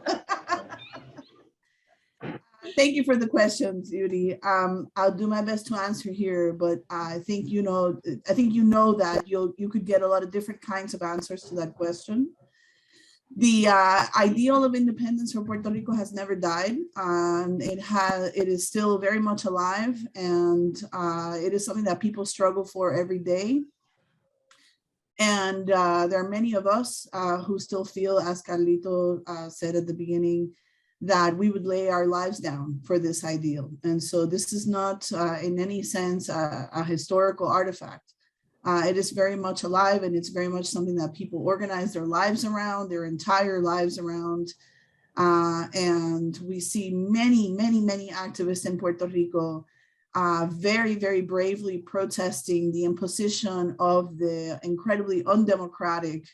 thank you for the questions, Yuri. I'll do my best to answer here, but I think you know that you could get a lot of different kinds of answers to that question. The ideal of independence for Puerto Rico has never died. It is still very much alive, and it is something that people struggle for every day. And there are many of us who still feel, as Carlito said at the beginning, that we would lay our lives down for this ideal. And so this is not in any sense a historical artifact. It is very much alive, and it's very much something that people organize their lives around, their entire lives around. And we see many, many, many activists in Puerto Rico very, very bravely protesting the imposition of the incredibly undemocratic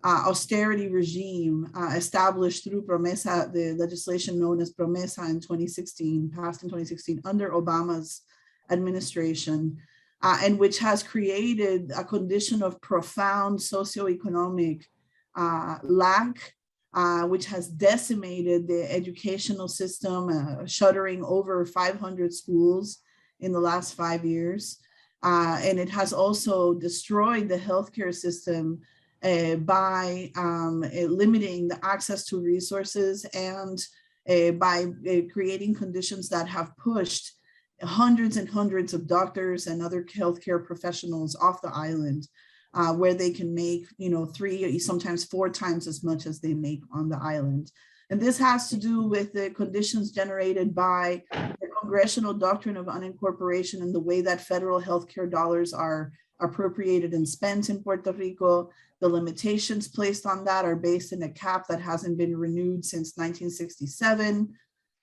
austerity regime established through Promesa, the legislation known as Promesa in 2016, passed in 2016 under Obama's administration. And which has created a condition of profound socioeconomic lack, which has decimated the educational system, shuttering over 500 schools in the last 5 years. And it has also destroyed the healthcare system by limiting the access to resources and by creating conditions that have pushed hundreds and hundreds of doctors and other healthcare professionals off the island, where they can make 3, sometimes 4 times as much as they make on the island. And this has to do with the conditions generated by the Congressional Doctrine of Unincorporation and the way that federal healthcare dollars are appropriated and spent in Puerto Rico. The limitations placed on that are based in a cap that hasn't been renewed since 1967.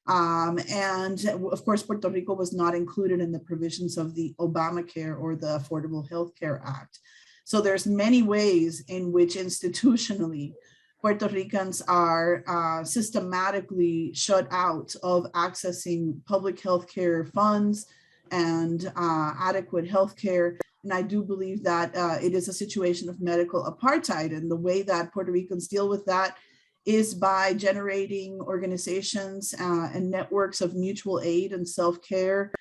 And of course, Puerto Rico was not included in the provisions of the Obamacare or the Affordable Health Care Act. So there's many ways in which institutionally Puerto Ricans are systematically shut out of accessing public health care funds and adequate health care. And I do believe that it is a situation of medical apartheid, and the way that Puerto Ricans deal with that is by generating organizations and networks of mutual aid and self-care,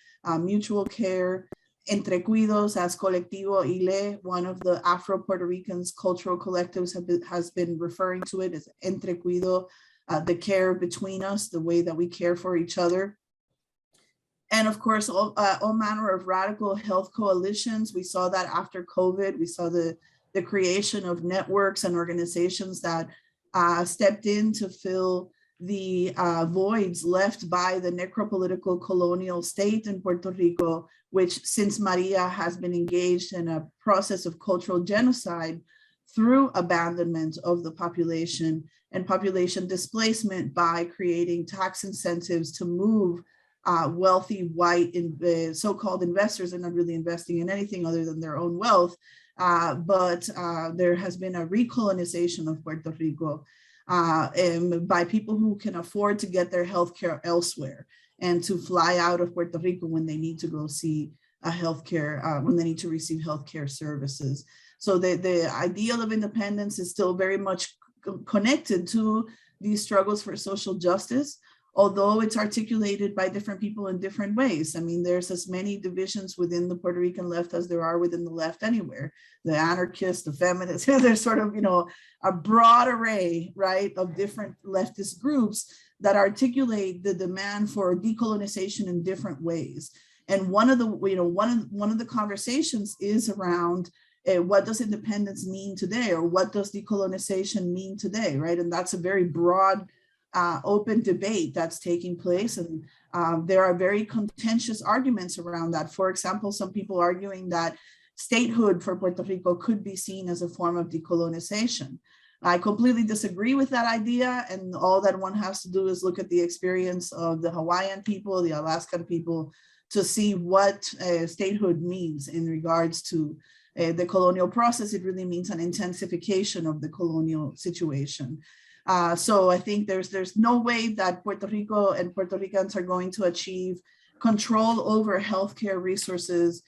mutual care. Entre Cuidos, as Colectivo Ile, one of the Afro-Puerto Ricans cultural collectives has been referring to it as Entre Cuido, the care between us, the way that we care for each other. And of course, all manner of radical health coalitions. We saw that after COVID. We saw the creation of networks and organizations that stepped in to fill the voids left by the necropolitical colonial state in Puerto Rico, which since Maria has been engaged in a process of cultural genocide through abandonment of the population and population displacement by creating tax incentives to move wealthy white so-called investors are not really investing in anything other than their own wealth. But there has been a recolonization of Puerto Rico by people who can afford to get their healthcare elsewhere and to fly out of Puerto Rico when they need to go see a healthcare, when they need to receive healthcare services. So the ideal of independence is still very much connected to these struggles for social justice, although it's articulated by different people in different ways. I mean, there's as many divisions within the Puerto Rican left as there are within the left anywhere. The anarchists, the feminists, there's sort of, a broad array, right, of different leftist groups that articulate the demand for decolonization in different ways. And one of the conversations is around what does independence mean today, or what does decolonization mean today, right? And that's a very broad, open debate that's taking place. And there are very contentious arguments around that. For example, some people arguing that statehood for Puerto Rico could be seen as a form of decolonization. I completely disagree with that idea. And all that one has to do is look at the experience of the Hawaiian people, the Alaskan people, to see what statehood means in regards to the colonial process. It really means an intensification of the colonial situation. So I think there's no way that Puerto Rico and Puerto Ricans are going to achieve control over healthcare resources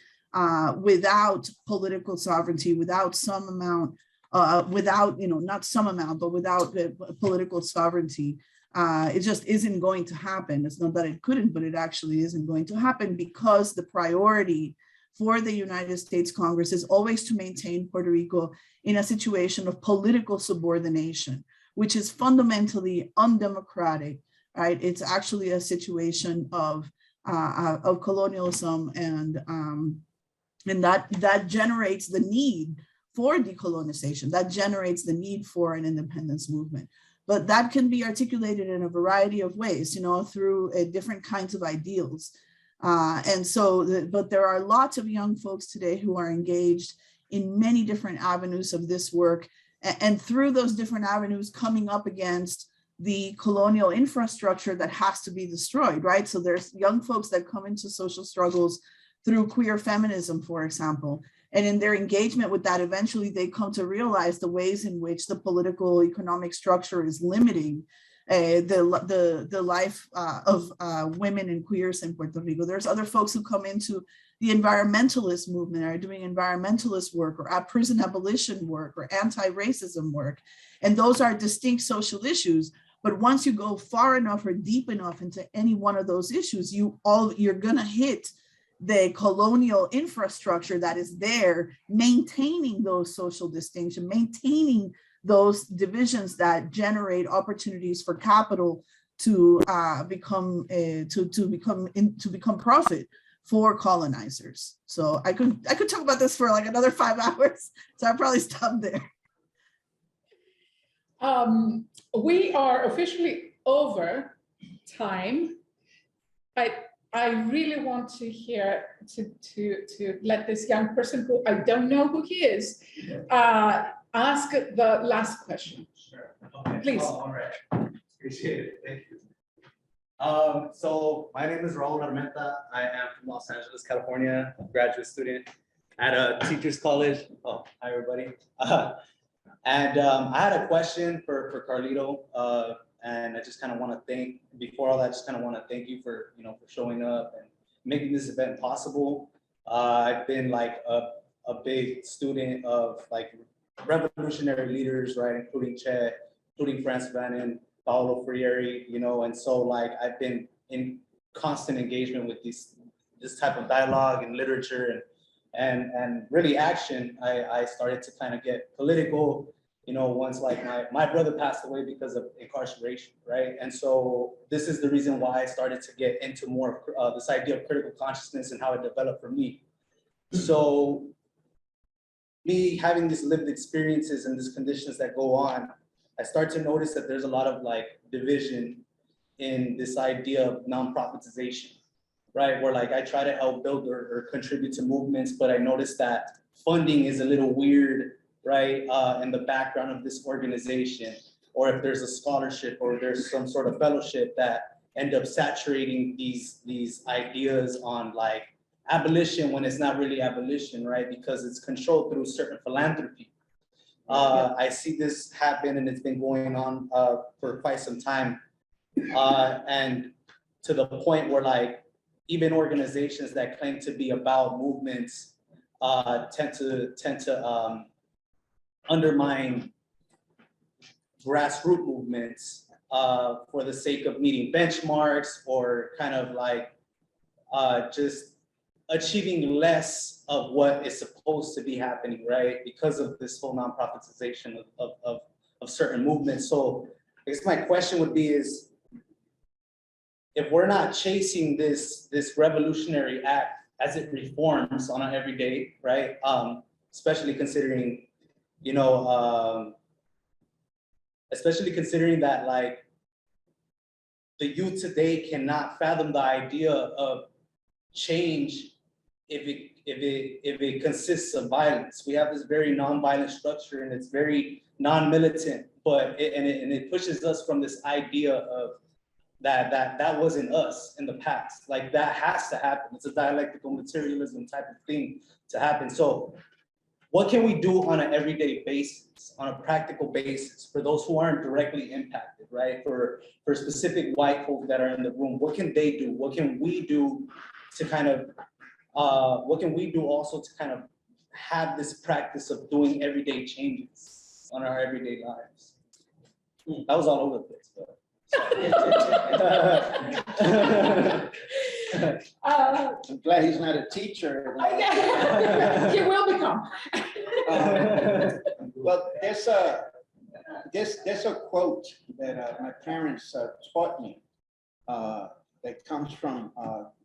without political sovereignty, without some amount, not some amount, but without political sovereignty. It just isn't going to happen. It's not that it couldn't, but it actually isn't going to happen, because the priority for the United States Congress is always to maintain Puerto Rico in a situation of political subordination, which is fundamentally undemocratic, right? It's actually a situation of colonialism, and that generates the need for decolonization. That generates the need for an independence movement. But that can be articulated in a variety of ways, through different kinds of ideals. But there are lots of young folks today who are engaged in many different avenues of this work, and through those different avenues coming up against the colonial infrastructure that has to be destroyed, right? So there's young folks that come into social struggles through queer feminism, for example, and in their engagement with that, eventually they come to realize the ways in which the political economic structure is limiting the life of women and queers in Puerto Rico. There's other folks who come into the environmentalist movement, are doing environmentalist work, or prison abolition work, or anti-racism work. And those are distinct social issues. But once you go far enough or deep enough into any one of those issues, you're gonna hit the colonial infrastructure that is there, maintaining those social distinctions, maintaining those divisions that generate opportunities for capital to become profit for colonizers. So I could talk about this for like another 5 hours. So I'll probably stop there. We are officially over time, but I really want to hear to let this young person, who I don't know who he is, ask the last question. Sure. Okay. Please. All right. Appreciate it. Thank you. So my name is Raul Armenta. I am from Los Angeles, California, a graduate student at a teacher's college. Oh, hi everybody. And I had a question for Carlito. And I just kind of want to thank, before all that, just kind of want to thank you for, for showing up and making this event possible. I've been like a big student of like revolutionary leaders, right? Including Che, including Franz Fanon, Paulo Freire, and so like I've been in constant engagement with this type of dialogue and literature and really action. I started to kind of get political, once like my brother passed away because of incarceration, right? And so this is the reason why I started to get into more of this idea of critical consciousness and how it developed for me. So me having these lived experiences and these conditions that go on, I start to notice that there's a lot of like division in this idea of non-profitization, right? Where like I try to help build or contribute to movements, but I noticed that funding is a little weird, right? In the background of this organization, or if there's a scholarship or there's some sort of fellowship that end up saturating these ideas on like abolition when it's not really abolition, right? Because it's controlled through certain philanthropy. I see this happen and it's been going on for quite some time. And to the point where like even organizations that claim to be about movements tend to undermine grassroots movements for the sake of meeting benchmarks or kind of like just achieving less of what is supposed to be happening, right? Because of this whole nonprofitization of certain movements. So I guess my question would be is, if we're not chasing this revolutionary act as it reforms on an everyday, right? Especially considering, you know, especially considering that like the youth today cannot fathom the idea of change if it consists of violence. We have this very non-violent structure and it's very non-militant, but it pushes us from this idea of that wasn't us in the past. Like that has to happen. It's a dialectical materialism type of thing to happen. So what can we do on an everyday basis, on a practical basis for those who aren't directly impacted, right? For specific white folk that are in the room, what can they do? What can we do to kind of, what can we do also to kind of have this practice of doing everyday changes on our everyday lives? That was all over the place, but. I'm glad he's not a teacher. He will become. Well, there's a quote that my parents taught me that comes from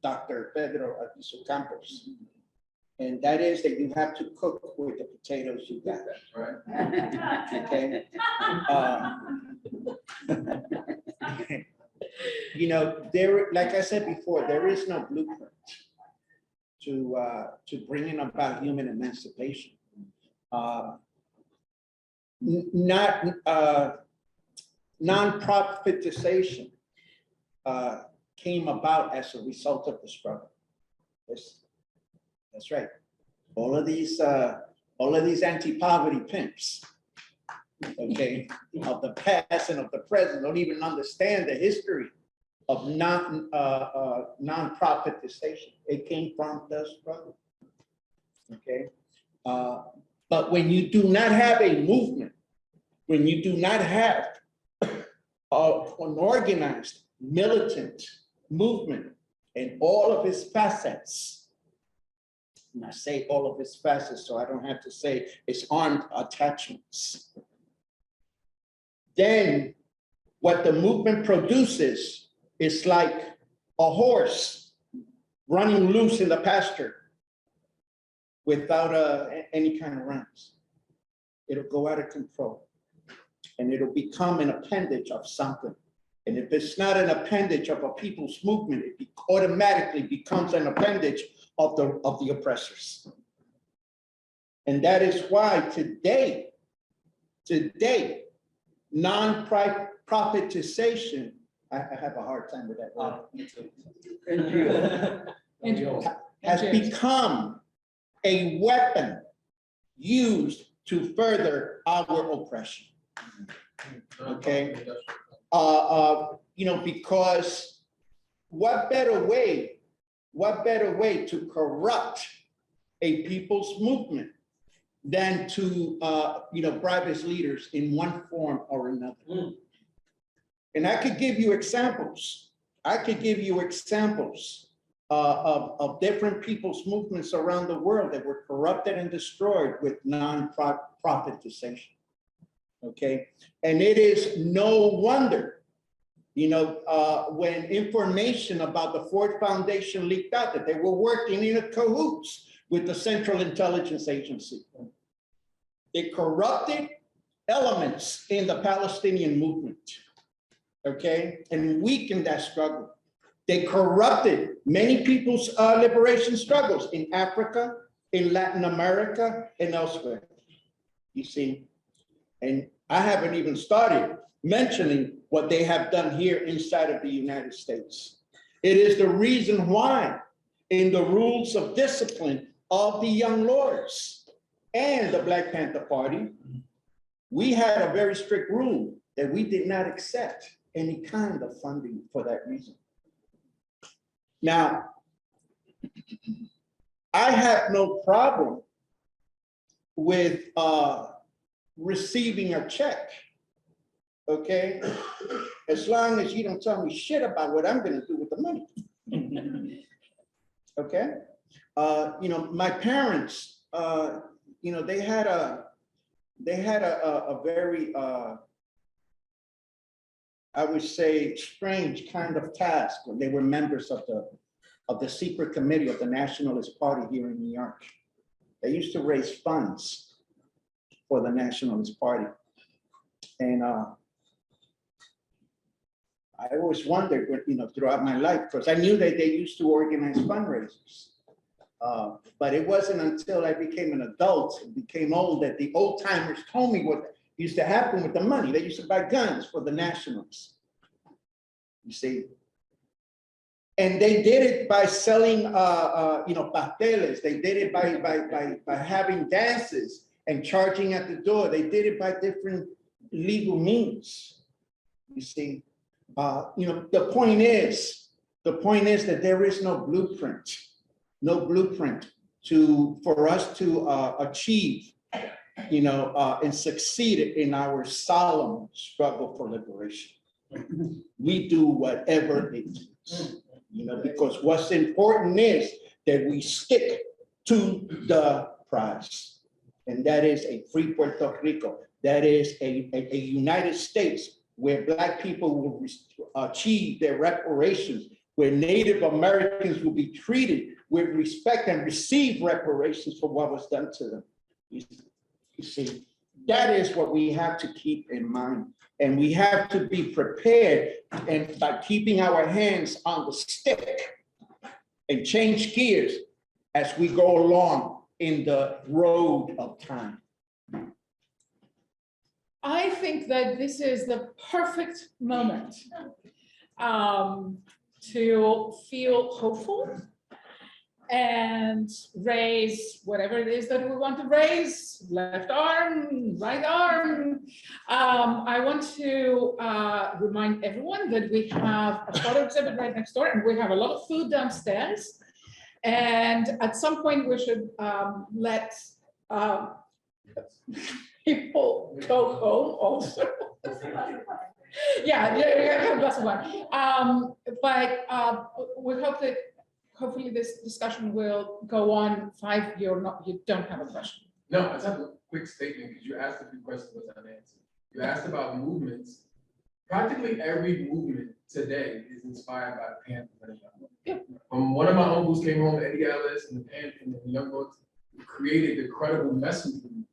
Dr. Pedro Albizu Campos. And that is that you have to cook with the potatoes you got. Right. Okay. You know, like I said before, there is no blueprint to bringing about human emancipation. Non-profitization came about as a result of the struggle. That's right. All of these anti-poverty pimps, okay, of the past and of the present don't even understand the history of non-profitization. It came from the struggle, okay? But when you do not have a movement, when you do not have an organized militant movement in all of its facets, and I say all of its facets so I don't have to say its armed attachments, then what the movement produces is like a horse running loose in the pasture without any kind of reins. It'll go out of control and it'll become an appendage of something. And if it's not an appendage of a people's movement, it automatically becomes an appendage of the oppressors. And that is why today, non-profitization, I have a hard time with that word. Has become a weapon used to further our oppression. Okay, you know, because what better way to corrupt a people's movement than to you know, bribe its leaders in one form or another. And I could give you examples. Of different people's movements around the world that were corrupted and destroyed with non-profitization. Okay, and it is no wonder, you know, when information about the Ford Foundation leaked out that they were working in cahoots with the Central Intelligence Agency. It corrupted elements in the Palestinian movement, okay, and weakened that struggle. They corrupted many people's liberation struggles in Africa, in Latin America, and elsewhere. You see, and I haven't even started mentioning what they have done here inside of the United States. It is the reason why in the rules of discipline of the Young Lords and the Black Panther Party, we had a very strict rule that we did not accept any kind of funding for that reason. Now, I have no problem with receiving a check, okay? As long as you don't tell me shit about what I'm gonna do with the money. Okay? You know, my parents, you know, they had a very, I would say, strange kind of task when they were members of the secret committee of the Nationalist Party here in New York. They used to raise funds for the Nationalist Party. And I always wondered, you know, throughout my life, because I knew that they used to organize fundraisers. But it wasn't until I became an adult and became old that the old timers told me what used to happen with the money. They used to buy guns for the Nationals, you see. And they did it by selling, you know, pasteles. They did it by having dances and charging at the door. They did it by different legal means, you see. You know, the point is that there is no blueprint for us to achieve, you know, and succeed in our solemn struggle for liberation. We do whatever it takes, you know, because what's important is that we stick to the prize, and that is a free Puerto Rico. That is a United States where Black people will achieve their reparations, where Native Americans will be treated with respect and receive reparations for what was done to them. You see, that is what we have to keep in mind. And we have to be prepared, and by keeping our hands on the stick and change gears as we go along in the road of time. I think that this is the perfect moment to feel hopeful and raise whatever it is that we want to raise, left arm, right arm. I want to remind everyone that we have a photo exhibit right next door, and we have a lot of food downstairs. And at some point we should let people go home also. Yeah, that's one. But we hope that hopefully this discussion will go on. You don't have a question. No, I just have a quick statement because you asked a few questions was unanswered. You asked about movements. Practically every movement today is inspired by the Panthers and the Young Lords. Yeah. One of my uncles came home, Eddie Ellis, and the Panthers and the Young Lords created the credible message movement.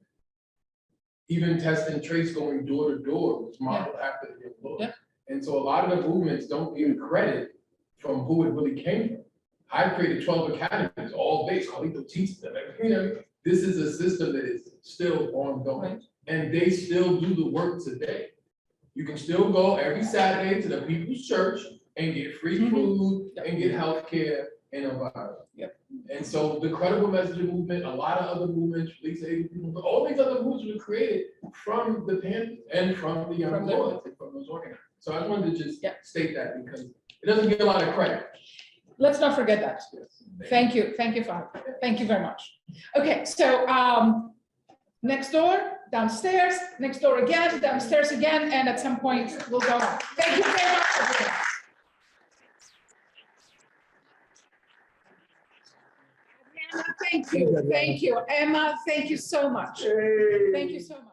Even Test and Trace going door to door was modeled after the Young Lords. Yeah. And so a lot of the movements don't give credit from who it really came from. I created 12 academies, all based, Carlito teaches them. You know, this is a system that is still ongoing, right. And they still do the work today. You can still go every Saturday to the People's Church and get free food and get healthcare and a virus. Yep. And so the credible messaging movement, a lot of other movements, all these other movements were created from the Panthers and from the Young Lords and from those organizers. So I just wanted to just state that because it doesn't get a lot of credit. Let's not forget that. Thank you, Father. Thank you very much. Okay, so next door, downstairs, next door again, downstairs again, and at some point we'll go on. Thank you very much, everyone. Adriana, thank you. Emma, thank you so much. Thank you so much.